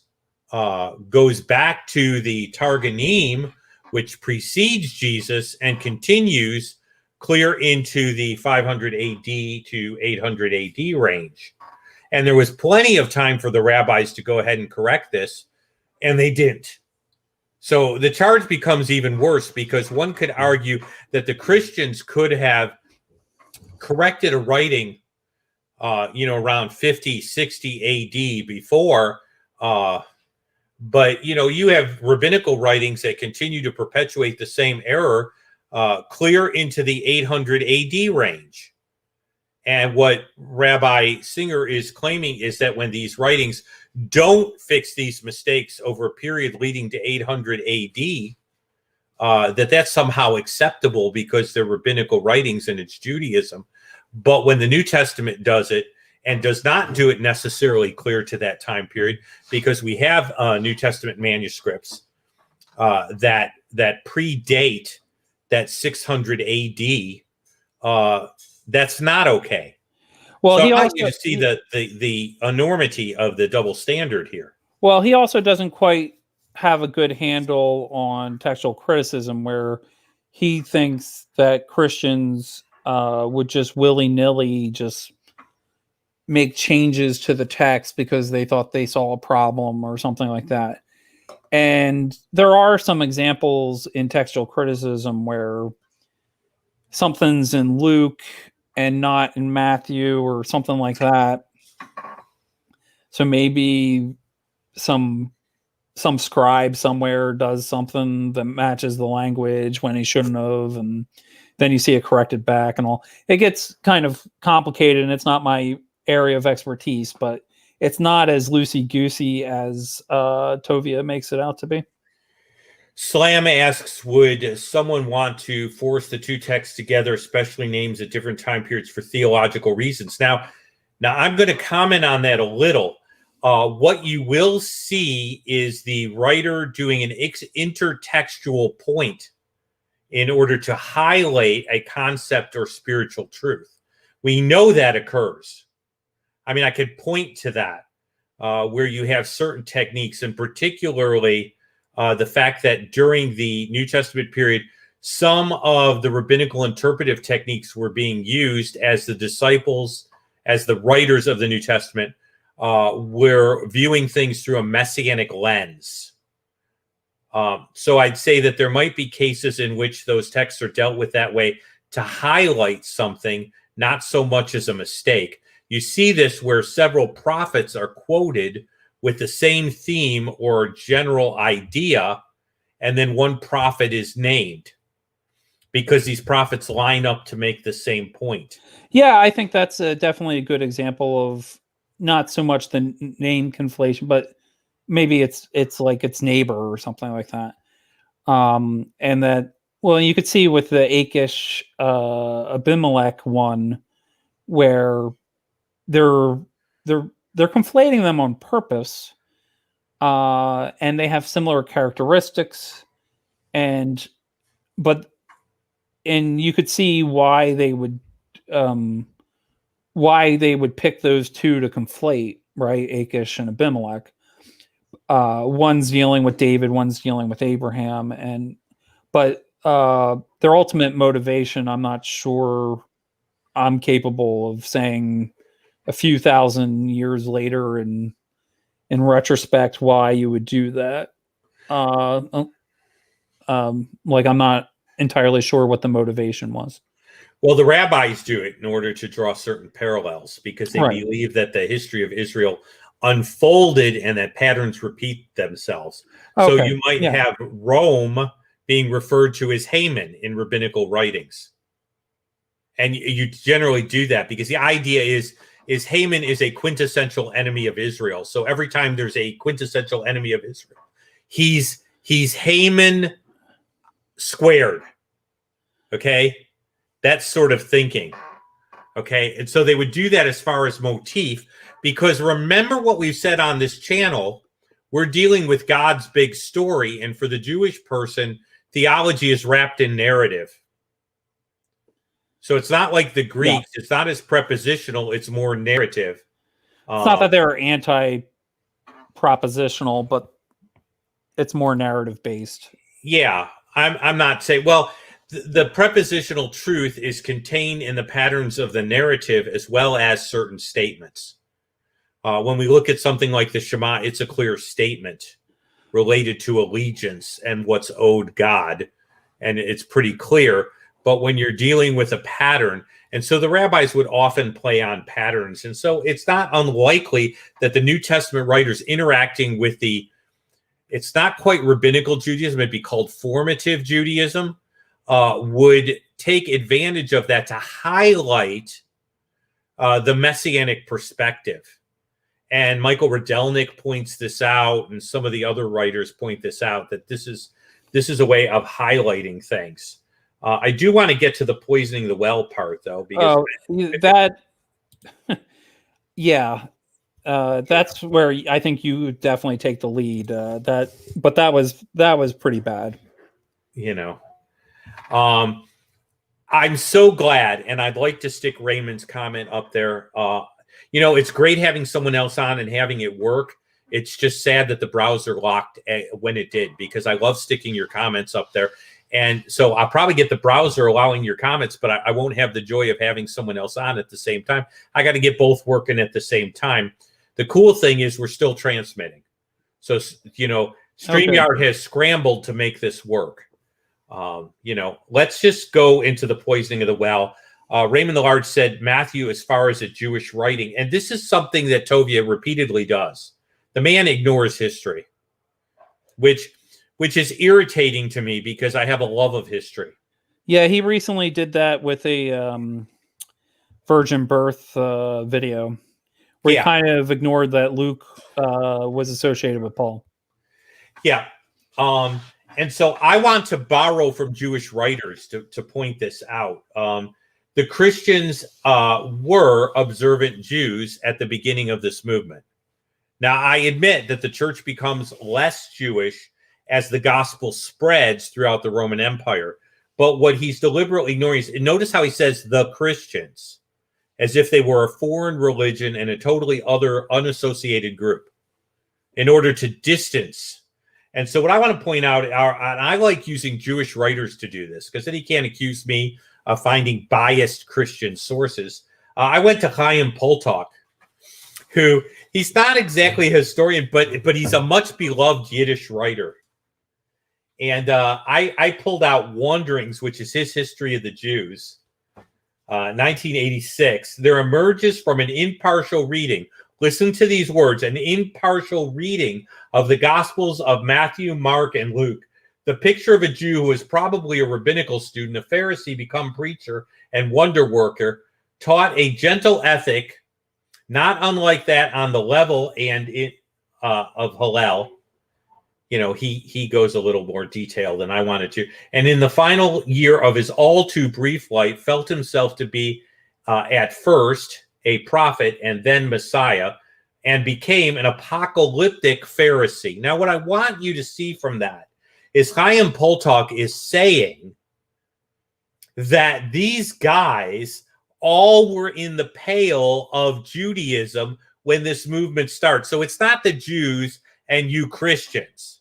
goes back to the Targanim, which precedes Jesus and continues clear into the 500 AD to 800 AD range. And there was plenty of time for the rabbis to go ahead and correct this, and they didn't. So the charge becomes even worse because one could argue that the Christians could have corrected a writing, around 50, 60 AD before. But, you have rabbinical writings that continue to perpetuate the same error clear into the 800 AD range. And what Rabbi Singer is claiming is that when these writings don't fix these mistakes over a period leading to 800 AD, that's somehow acceptable because they're rabbinical writings and it's Judaism. But when the New Testament does it and does not do it necessarily clear to that time period, because we have New Testament manuscripts that predate that 600 AD, that's not okay. Well, so he I also want you to see the enormity of the double standard here. Well, he also doesn't quite have a good handle on textual criticism, where he thinks that Christians would just willy-nilly just make changes to the text because they thought they saw a problem or something like that. And there are some examples in textual criticism where something's in Luke and not in Matthew or something like that. So maybe some scribe somewhere does something that matches the language when he shouldn't have, and then you see it corrected back and all. It gets kind of complicated, and it's not my area of expertise, but it's not as loosey-goosey as Tovia makes it out to be. Slam asks, would someone want to force the two texts together, especially names at different time periods for theological reasons? Now I'm going to comment on that a little. What you will see is the writer doing an intertextual point in order to highlight a concept or spiritual truth. We know that occurs. I mean, I could point to that where you have certain techniques, and particularly the fact that during the New Testament period, some of the rabbinical interpretive techniques were being used as the disciples, as the writers of the New Testament, were viewing things through a messianic lens. So I'd say that there might be cases in which those texts are dealt with that way to highlight something, not so much as a mistake. You see this where several prophets are quoted with the same theme or general idea, and then one prophet is named because these prophets line up to make the same point. Yeah, I think that's definitely a good example of not so much the name conflation, but maybe it's like its neighbor or something like that. And that, well, you could see with the Achish Abimelech one where they're conflating them on purpose, and they have similar characteristics, and you could see why they would pick those two to conflate, right? Achish and Abimelech. One's dealing with David, one's dealing with Abraham, but their ultimate motivation, I'm not sure I'm capable of saying a few thousand years later and in retrospect why you would do that. Like I'm not entirely sure what the motivation was. Well, the rabbis do it in order to draw certain parallels because they Right. believe that the history of Israel unfolded and that patterns repeat themselves. So Okay. you might Yeah. have Rome being referred to as Haman in rabbinical writings. And you generally do that because the idea is Haman is a quintessential enemy of Israel. So every time there's a quintessential enemy of Israel, he's Haman squared. Okay? That sort of thinking. Okay? And so they would do that as far as motif, because remember what we've said on this channel, we're dealing with God's big story, and for the Jewish person, theology is wrapped in narrative. So it's not like the Greeks. Yeah. It's not as prepositional. It's more narrative. It's not that they're anti-propositional, but it's more narrative based. Yeah, I'm not saying. Well, the prepositional truth is contained in the patterns of the narrative as well as certain statements. When we look at something like the Shema, it's a clear statement related to allegiance and what's owed God, and it's pretty clear. But when you're dealing with a pattern, and so the rabbis would often play on patterns. And so it's not unlikely that the New Testament writers interacting with it's not quite rabbinical Judaism, it'd be called formative Judaism, would take advantage of that to highlight the messianic perspective. And Michael Radelnik points this out, and some of the other writers point this out, that this is a way of highlighting things. I do want to get to the poisoning the well part, though, because that's where I think you definitely take the lead. But that was pretty bad. You know, I'm so glad, and I'd like to stick Raymond's comment up there. It's great having someone else on and having it work. It's just sad that the browser locked when it did, because I love sticking your comments up there. And so I'll probably get the browser allowing your comments, but I won't have the joy of having someone else on at the same time. I got to get both working at the same time. The cool thing is we're still transmitting. So, StreamYard has scrambled to make this work. Let's just go into the poisoning of the well. Raymond the Large said Matthew as far as a Jewish writing. And this is something that Tovia repeatedly does. The man ignores history, which is irritating to me because I have a love of history. Yeah, he recently did that with a virgin birth video where he kind of ignored that Luke was associated with Paul. Yeah. And so I want to borrow from Jewish writers to point this out. The Christians were observant Jews at the beginning of this movement. Now, I admit that the church becomes less Jewish as the gospel spreads throughout the Roman Empire. But what he's deliberately ignoring is, notice how he says the Christians, as if they were a foreign religion and a totally other unassociated group, in order to distance. And so what I want to point out, and I like using Jewish writers to do this, because then he can't accuse me of finding biased Christian sources. I went to Chaim Poltok, who he's not exactly a historian, but he's a much beloved Yiddish writer. And I pulled out Wanderings, which is his history of the Jews, 1986. There emerges from an impartial reading. Listen to these words: an impartial reading of the Gospels of Matthew, Mark, and Luke. The picture of a Jew who was probably a rabbinical student, a Pharisee, become preacher and wonder worker, taught a gentle ethic, not unlike that on the level of Hillel. You know, he goes a little more detailed than I wanted to. And in the final year of his all too brief life, felt himself to be at first a prophet and then Messiah, and became an apocalyptic Pharisee. Now, what I want you to see from that is Chaim Poltok is saying that these guys all were in the pale of Judaism when this movement starts. So it's not the Jews and you Christians.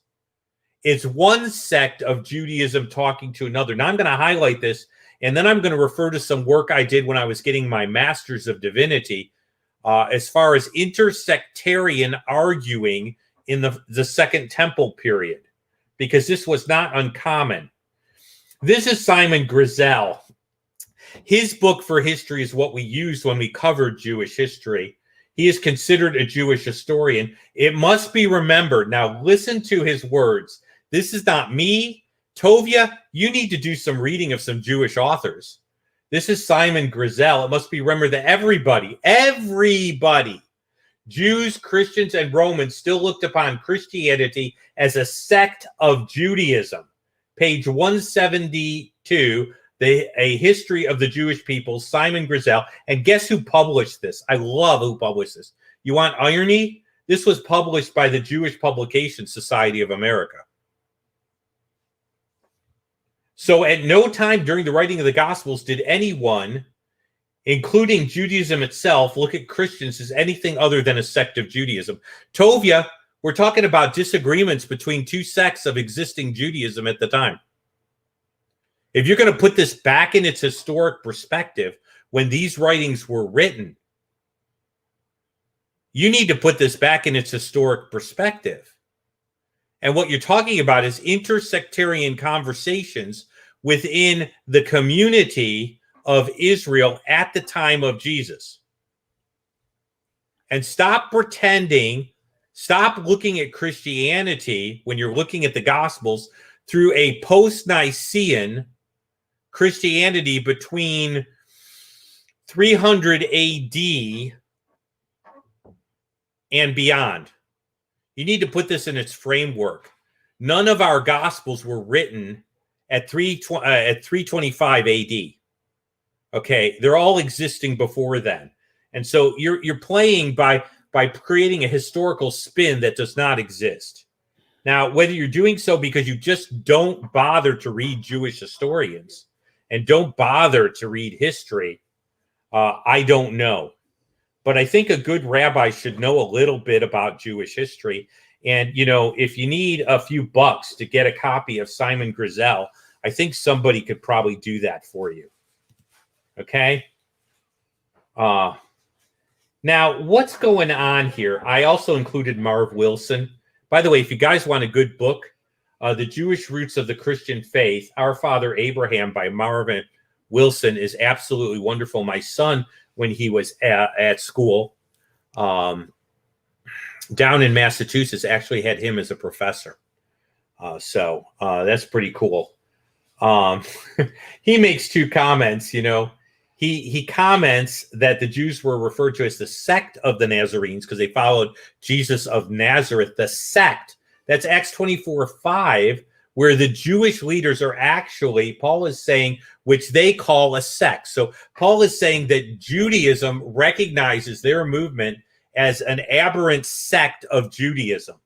It's one sect of Judaism talking to another. Now I'm going to highlight this, and then I'm going to refer to some work I did when I was getting my Master's of Divinity as far as intersectarian arguing in the Second Temple period, because this was not uncommon. This is Simon Grizel. His book for history is what we used when we covered Jewish history. He is considered a Jewish historian. It must be remembered. Now, listen to his words. This is not me. Tovia, you need to do some reading of some Jewish authors. This is Simon Grizel. It must be remembered that everybody, Jews, Christians, and Romans still looked upon Christianity as a sect of Judaism. Page 172, A History of the Jewish People, Simon Grizel. And guess who published this? I love who published this. You want irony? This was published by the Jewish Publication Society of America. So at no time during the writing of the Gospels did anyone, including Judaism itself, look at Christians as anything other than a sect of Judaism. Tovia, we're talking about disagreements between two sects of existing Judaism at the time. If you're going to put this back in its historic perspective, when these writings were written, you need to put this back in its historic perspective. And what you're talking about is intersectarian conversations within the community of Israel at the time of Jesus. And stop pretending, stop looking at Christianity when you're looking at the Gospels through a post-Nicene Christianity between 300 AD and beyond. You need to put this in its framework. None of our Gospels were written at 325 AD. Okay, they're all existing before then. And so you're playing by creating a historical spin that does not exist. Now, whether you're doing so because you just don't bother to read Jewish historians and don't bother to read history, I don't know. But I think a good rabbi should know a little bit about Jewish history. And, you know, if you need a few bucks to get a copy of Simon Grizel, I think somebody could probably do that for you. Okay? Now, what's going on here? I also included Marv Wilson. By the way, if you guys want a good book, The Jewish Roots of the Christian Faith, Our Father Abraham by Marvin Wilson is absolutely wonderful. My son, when he was at school down in Massachusetts, actually had him as a professor. So that's pretty cool. He makes two comments, you know. He comments that the Jews were referred to as the sect of the Nazarenes because they followed Jesus of Nazareth, the sect. That's Acts 24:5, where the Jewish leaders are actually, Paul is saying, which they call a sect. So Paul is saying that Judaism recognizes their movement as an aberrant sect of Judaism.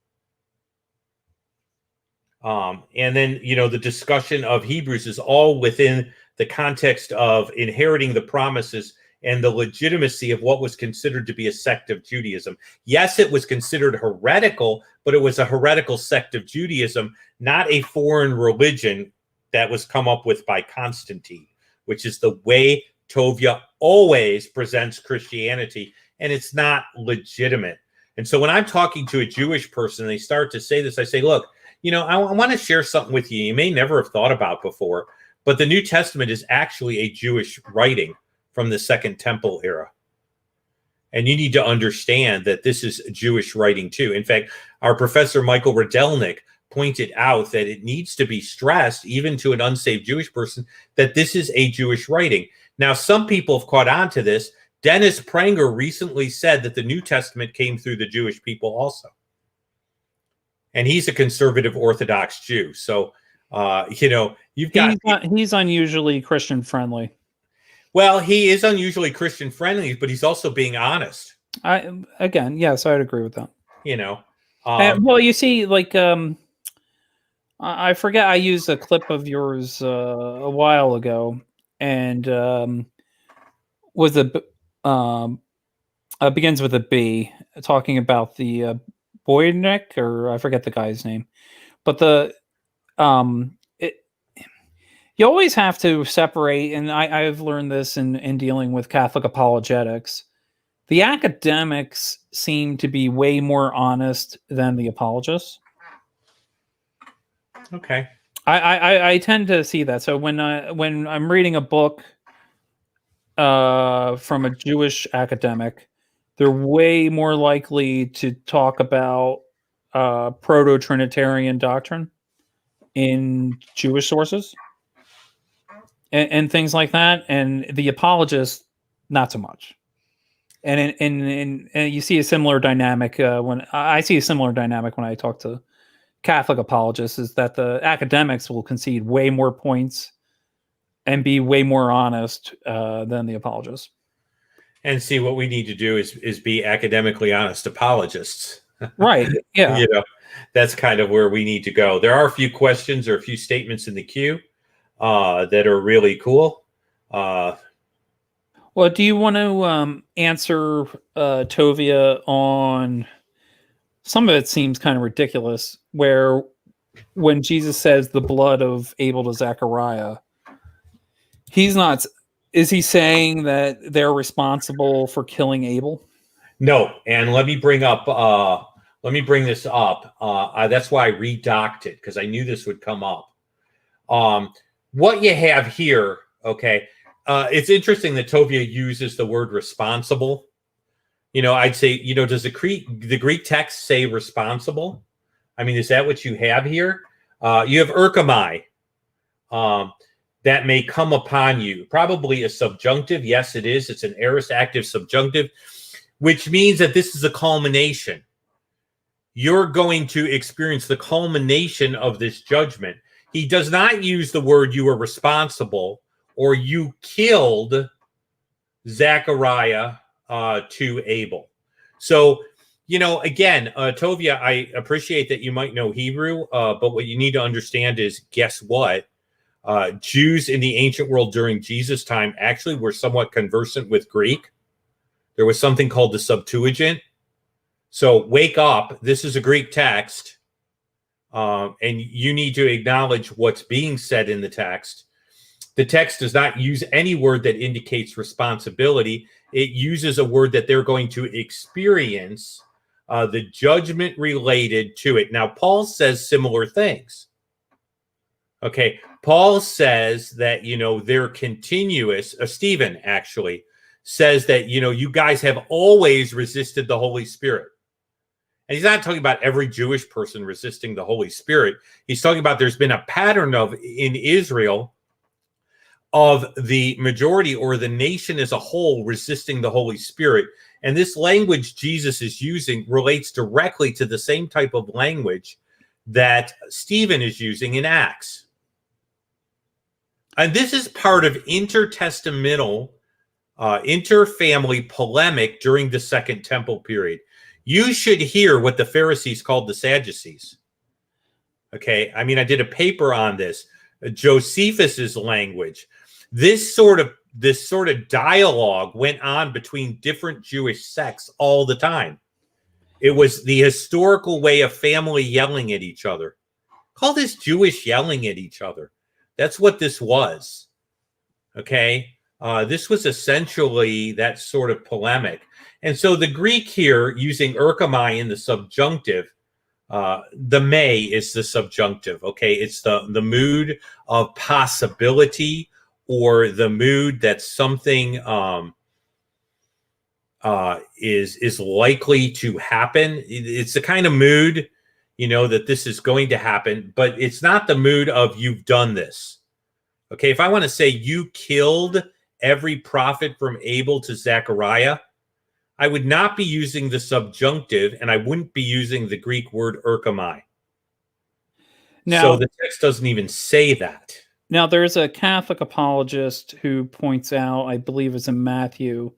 And then, you know, the discussion of Hebrews is all within the context of inheriting the promises and the legitimacy of what was considered to be a sect of Judaism. Yes, it was considered heretical, but it was a heretical sect of Judaism, not a foreign religion that was come up with by Constantine, which is the way Tovia always presents Christianity, and it's not legitimate. And so when I'm talking to a Jewish person, they start to say this, I say, look, I want to share something with you may never have thought about before, but the New Testament is actually a Jewish writing from the Second Temple era. And you need to understand that this is Jewish writing too. In fact, our professor Michael Radelnik pointed out that it needs to be stressed, even to an unsaved Jewish person, that this is a Jewish writing. Now, some people have caught on to this. Dennis Pranger recently said that the New Testament came through the Jewish people also. And he's a conservative Orthodox Jew. So, you've got... He's unusually Christian friendly. Well, he is unusually Christian friendly, but he's also being honest. Yes, I'd agree with that. Well, you see, like, I forget, I used a clip of yours a while ago, and begins with a B, talking about the Boynik, or I forget the guy's name, but you always have to separate, and I've learned this in dealing with Catholic apologetics. The academics seem to be way more honest than the apologists. Okay. I tend to see that. So when I'm reading a book from a Jewish academic, they're way more likely to talk about proto-Trinitarian doctrine in Jewish sources and things like that, and the apologists not so much. And you see a similar dynamic when I talk to Catholic apologists, is that the academics will concede way more points and be way more honest than the apologists. And see, what we need to do is be academically honest apologists. Right. Yeah. That's kind of where we need to go. There are a few questions or a few statements in the queue that are really cool. Well, do you want to answer Tovia on... Some of it seems kind of ridiculous, where when Jesus says the blood of Abel to Zechariah, is he saying that they're responsible for killing Abel? No, and let me bring this up. That's why I redocked it, because I knew this would come up. What you have here, okay, it's interesting that Tovia uses the word responsible. I'd say, does the Greek text say responsible? I mean, is that what you have here? You have erchomai, that may come upon you. Probably a subjunctive. Yes, it is. It's an aorist active subjunctive, which means that this is a culmination. You're going to experience the culmination of this judgment. He does not use the word you are responsible or you killed Zechariah to Abel. So, again, Tovia, I appreciate that you might know Hebrew, but what you need to understand is, guess what? Jews in the ancient world during Jesus' time actually were somewhat conversant with Greek. There was something called the Septuagint. So wake up. This is a Greek text, and you need to acknowledge what's being said in the text. The text does not use any word that indicates responsibility. It uses a word that they're going to experience the judgment related to it. Now, Paul says similar things. Okay, Paul says that, they're continuous. Stephen actually says that, you guys have always resisted the Holy Spirit. And he's not talking about every Jewish person resisting the Holy Spirit. He's talking about there's been a pattern in Israel of the majority or the nation as a whole resisting the Holy Spirit. And this language Jesus is using relates directly to the same type of language that Stephen is using in Acts. And this is part of intertestamental, interfamily polemic during the Second Temple period. You should hear what the Pharisees called the Sadducees. Okay, I mean, I did a paper on this. Josephus's language. This sort of dialogue went on between different Jewish sects all the time. It was the historical way of family yelling at each other. Call this Jewish yelling at each other. That's what this was. Okay, this was essentially that sort of polemic. And so the Greek here, using erchomai in the subjunctive, The may is the subjunctive. Okay, it's the mood of possibility, or the mood that something is likely to happen. It's the kind of mood, that this is going to happen, but it's not the mood of you've done this. Okay, if I want to say you killed every prophet from Abel to Zechariah, I would not be using the subjunctive, and I wouldn't be using the Greek word erchomai. Now, so the text doesn't even say that. Now, there's a Catholic apologist who points out, I believe it's in Matthew.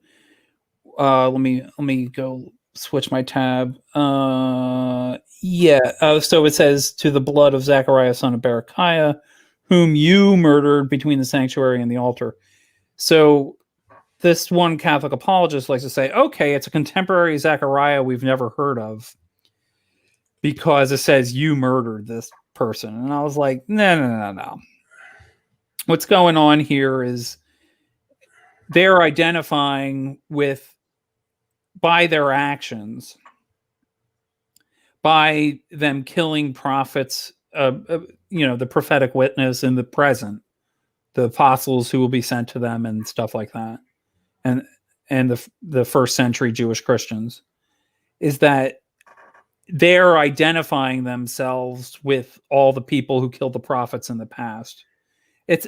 Let me go switch my tab. So it says, to the blood of Zechariah, son of Berechiah, whom you murdered between the sanctuary and the altar. So this one Catholic apologist likes to say, okay, it's a contemporary Zechariah we've never heard of because it says you murdered this person. And I was like, no. What's going on here is they're identifying by their actions, by them killing prophets, the prophetic witness in the present, the apostles who will be sent to them and stuff like that, and the first century Jewish Christians, is that they're identifying themselves with all the people who killed the prophets in the past. It's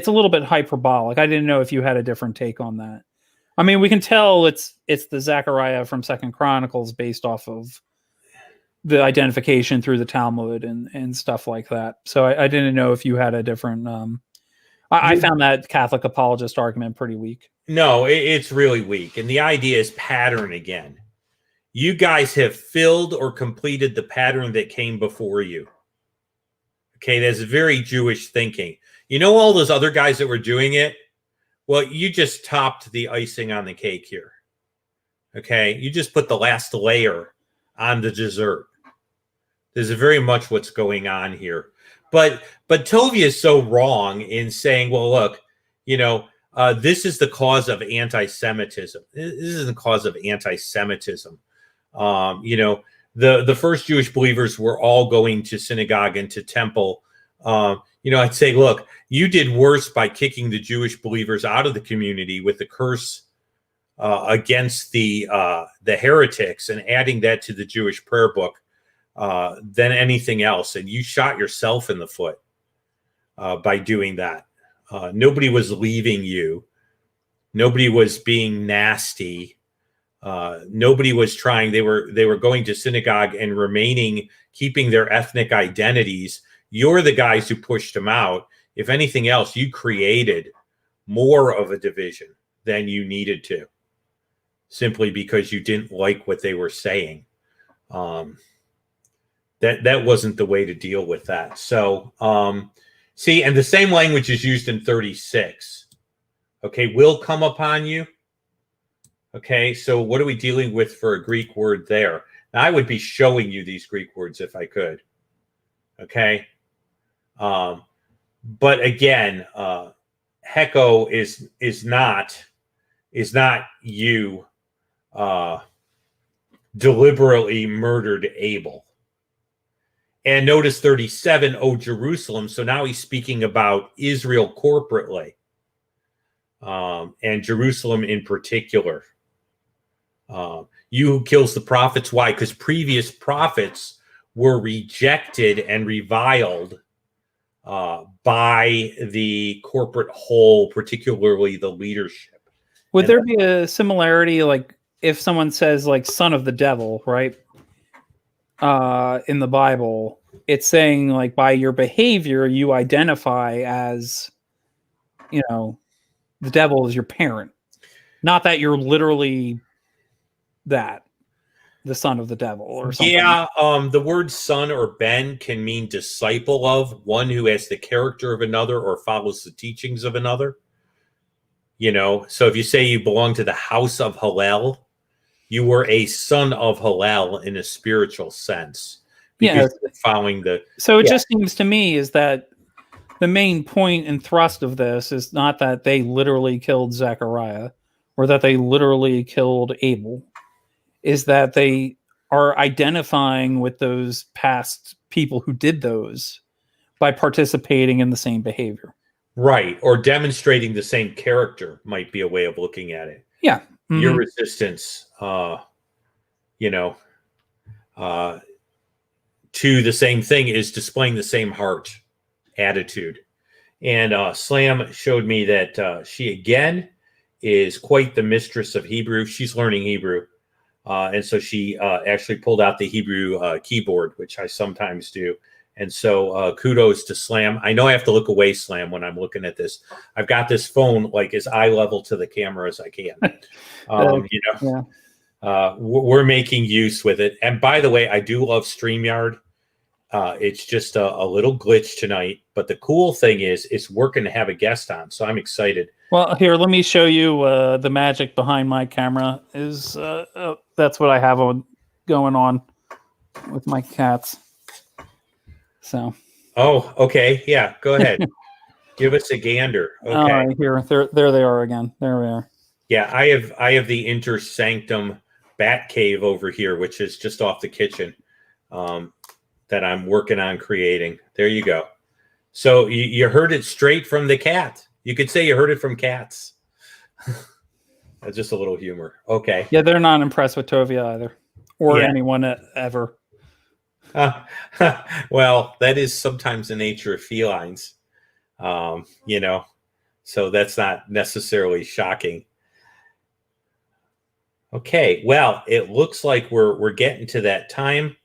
a little bit hyperbolic. I didn't know if you had a different take on that. I mean, we can tell it's the Zechariah from Second Chronicles based off of the identification through the Talmud and stuff like that. So I didn't know if you had a different. I found that Catholic apologist argument pretty weak. No, it's really weak, and the idea is pattern again. You guys have filled or completed the pattern that came before you. Okay, that's very Jewish thinking. All those other guys that were doing it? Well, you just topped the icing on the cake here. Okay, you just put the last layer on the dessert. There's very much what's going on here. But Tovia is so wrong in saying, well, look, this is the cause of anti-Semitism. This isn't the cause of anti-Semitism. The first Jewish believers were all going to synagogue and to temple. I'd say, look, you did worse by kicking the Jewish believers out of the community with the curse against the heretics and adding that to the Jewish prayer book than anything else. And you shot yourself in the foot by doing that. Nobody was leaving you. Nobody was being nasty. Nobody was trying. They were going to synagogue and keeping their ethnic identities. You're the guys who pushed them out. If anything else, you created more of a division than you needed to, simply because you didn't like what they were saying. That wasn't the way to deal with that. So, see, and the same language is used in 36. Okay, will come upon you. Okay, so what are we dealing with for a Greek word there? Now, I would be showing you these Greek words if I could. Okay. But again, Heco is not you deliberately murdered Abel. And notice 37, O Jerusalem. So now he's speaking about Israel corporately, and Jerusalem in particular. You who kills the prophets. Why? Because previous prophets were rejected and reviled by the corporate whole, particularly the leadership. Would there be a similarity, like if someone says like son of the devil, right? In the Bible, it's saying like by your behavior, you identify as, the devil is your parent. Not that you're literally the son of the devil or something. Yeah, the word son or ben can mean disciple of, one who has the character of another or follows the teachings of another. So if you say you belong to the house of Hillel, you were a son of Hillel in a spiritual sense. Yeah, following the. So it just seems to me is that the main point and thrust of this is not that they literally killed Zechariah or that they literally killed Abel. Is that they are identifying with those past people who did those by participating in the same behavior. Right. Or demonstrating the same character might be a way of looking at it. Yeah. Your resistance, you know, to the same thing is displaying the same heart attitude. And Slam showed me that she again is quite the mistress of Hebrew. She's learning Hebrew. And so she actually pulled out the Hebrew keyboard, which I sometimes do. And so kudos to Slam. I know I have to look away, Slam, when I'm looking at this. I've got this phone like as eye level to the camera as I can. We're making use with it. And by the way, I do love StreamYard. It's just a little glitch tonight. But the cool thing is it's working to have a guest on. So I'm excited. Well, here, let me show you the magic behind my camera. That's what I have going on with my cats. So. Oh, okay. Yeah, go ahead. Give us a gander. Okay. All right, here, there they are again. There we are. Yeah, I have the Inter Sanctum Bat Cave over here, which is just off the kitchen, that I'm working on creating. There you go. So you heard it straight from the cat. You could say you heard it from cats. Just a little humor. Okay. Yeah, they're not impressed with Tovia either, or anyone ever. Well, that is sometimes the nature of felines, so that's not necessarily shocking. Okay, well, it looks like we're getting to that time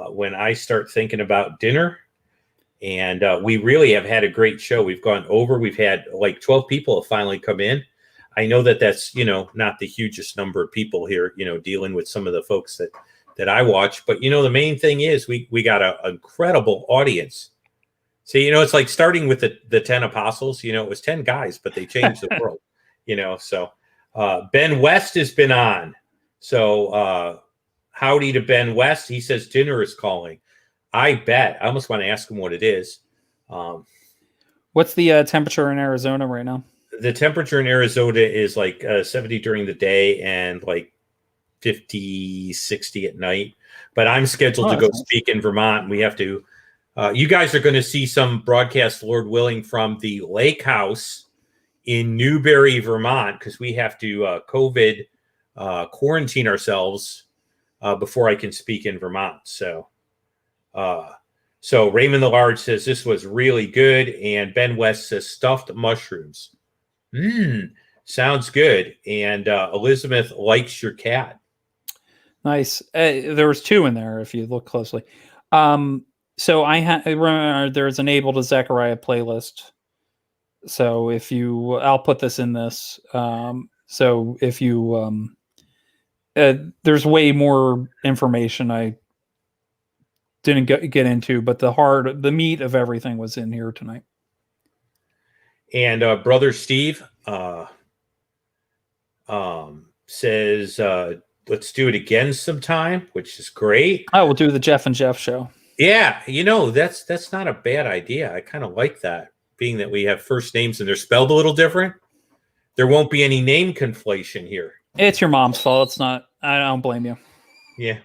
when I start thinking about dinner, and we really have had a great show. We've gone over. We've had like 12 people have finally come in. I know that's not the hugest number of people here, dealing with some of the folks that I watch, but the main thing is we got an incredible audience. So it's like starting with the 10 apostles. It was 10 guys, but they changed the world. So Ben West has been on. So howdy to Ben West. He says dinner is calling. I bet. I almost want to ask him what it is. What's the temperature in Arizona right now? The temperature in Arizona is like 70 during the day and like 50, 60 at night. But I'm scheduled to go speak in Vermont. We have to, you guys are going to see some broadcast, Lord willing, from the lake house in Newberry, Vermont, because we have to COVID quarantine ourselves before I can speak in Vermont. So Raymond the Large says this was really good. And Ben West says stuffed mushrooms. Sounds good. And Elizabeth likes your cat. Nice. There was 2 in there if you look closely. So there's an Able to Zechariah playlist. So I'll put this in this. So if you, there's way more information I didn't get into, but the meat of everything was in here tonight. And Brother Steve says, let's do it again sometime, which is great. I will do the Jeff and Jeff show. Yeah, that's not a bad idea. I kind of like that, being that we have first names and they're spelled a little different. There won't be any name conflation here. It's your mom's fault. It's not. I don't blame you. Yeah.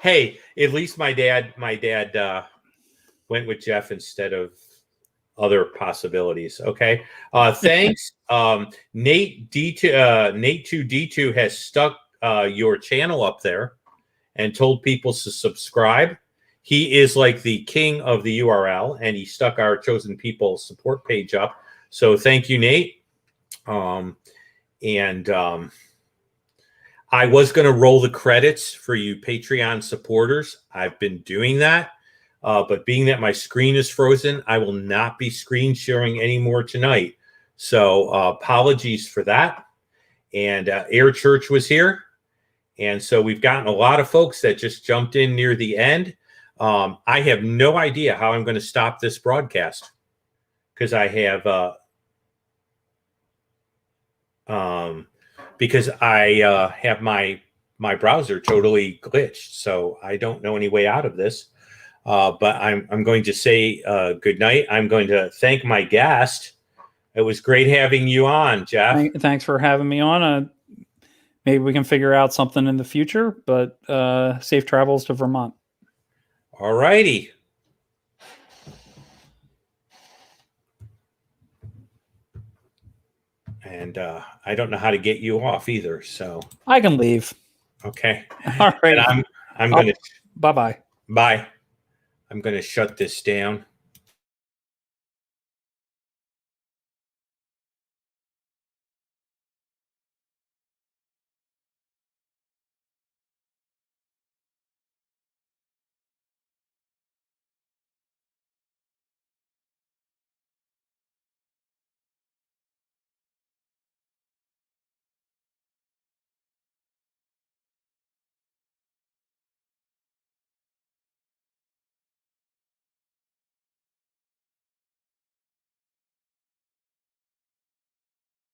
Hey, at least my dad went with Jeff instead of other possibilities. Okay. Thanks. Nate Nate2D2 has stuck your channel up there and told people to subscribe. He is like the king of the URL, and he stuck our Chosen People support page up. So thank you, Nate. I was going to roll the credits for you Patreon supporters. I've been doing that. But being that my screen is frozen, I will not be screen sharing anymore tonight. So apologies for that. And Air Church was here. And so we've gotten a lot of folks that just jumped in near the end. I have no idea how I'm going to stop this broadcast because I have my browser totally glitched. So I don't know any way out of this. But I'm going to say good night. I'm going to thank my guest. It was great having you on, Jeff. Thanks for having me on. maybe we can figure out something in the future. But safe travels to Vermont. All righty. And I don't know how to get you off either. So I can leave. okay. All right. And I'm gonna Bye bye. bye. I'm gonna shut this down.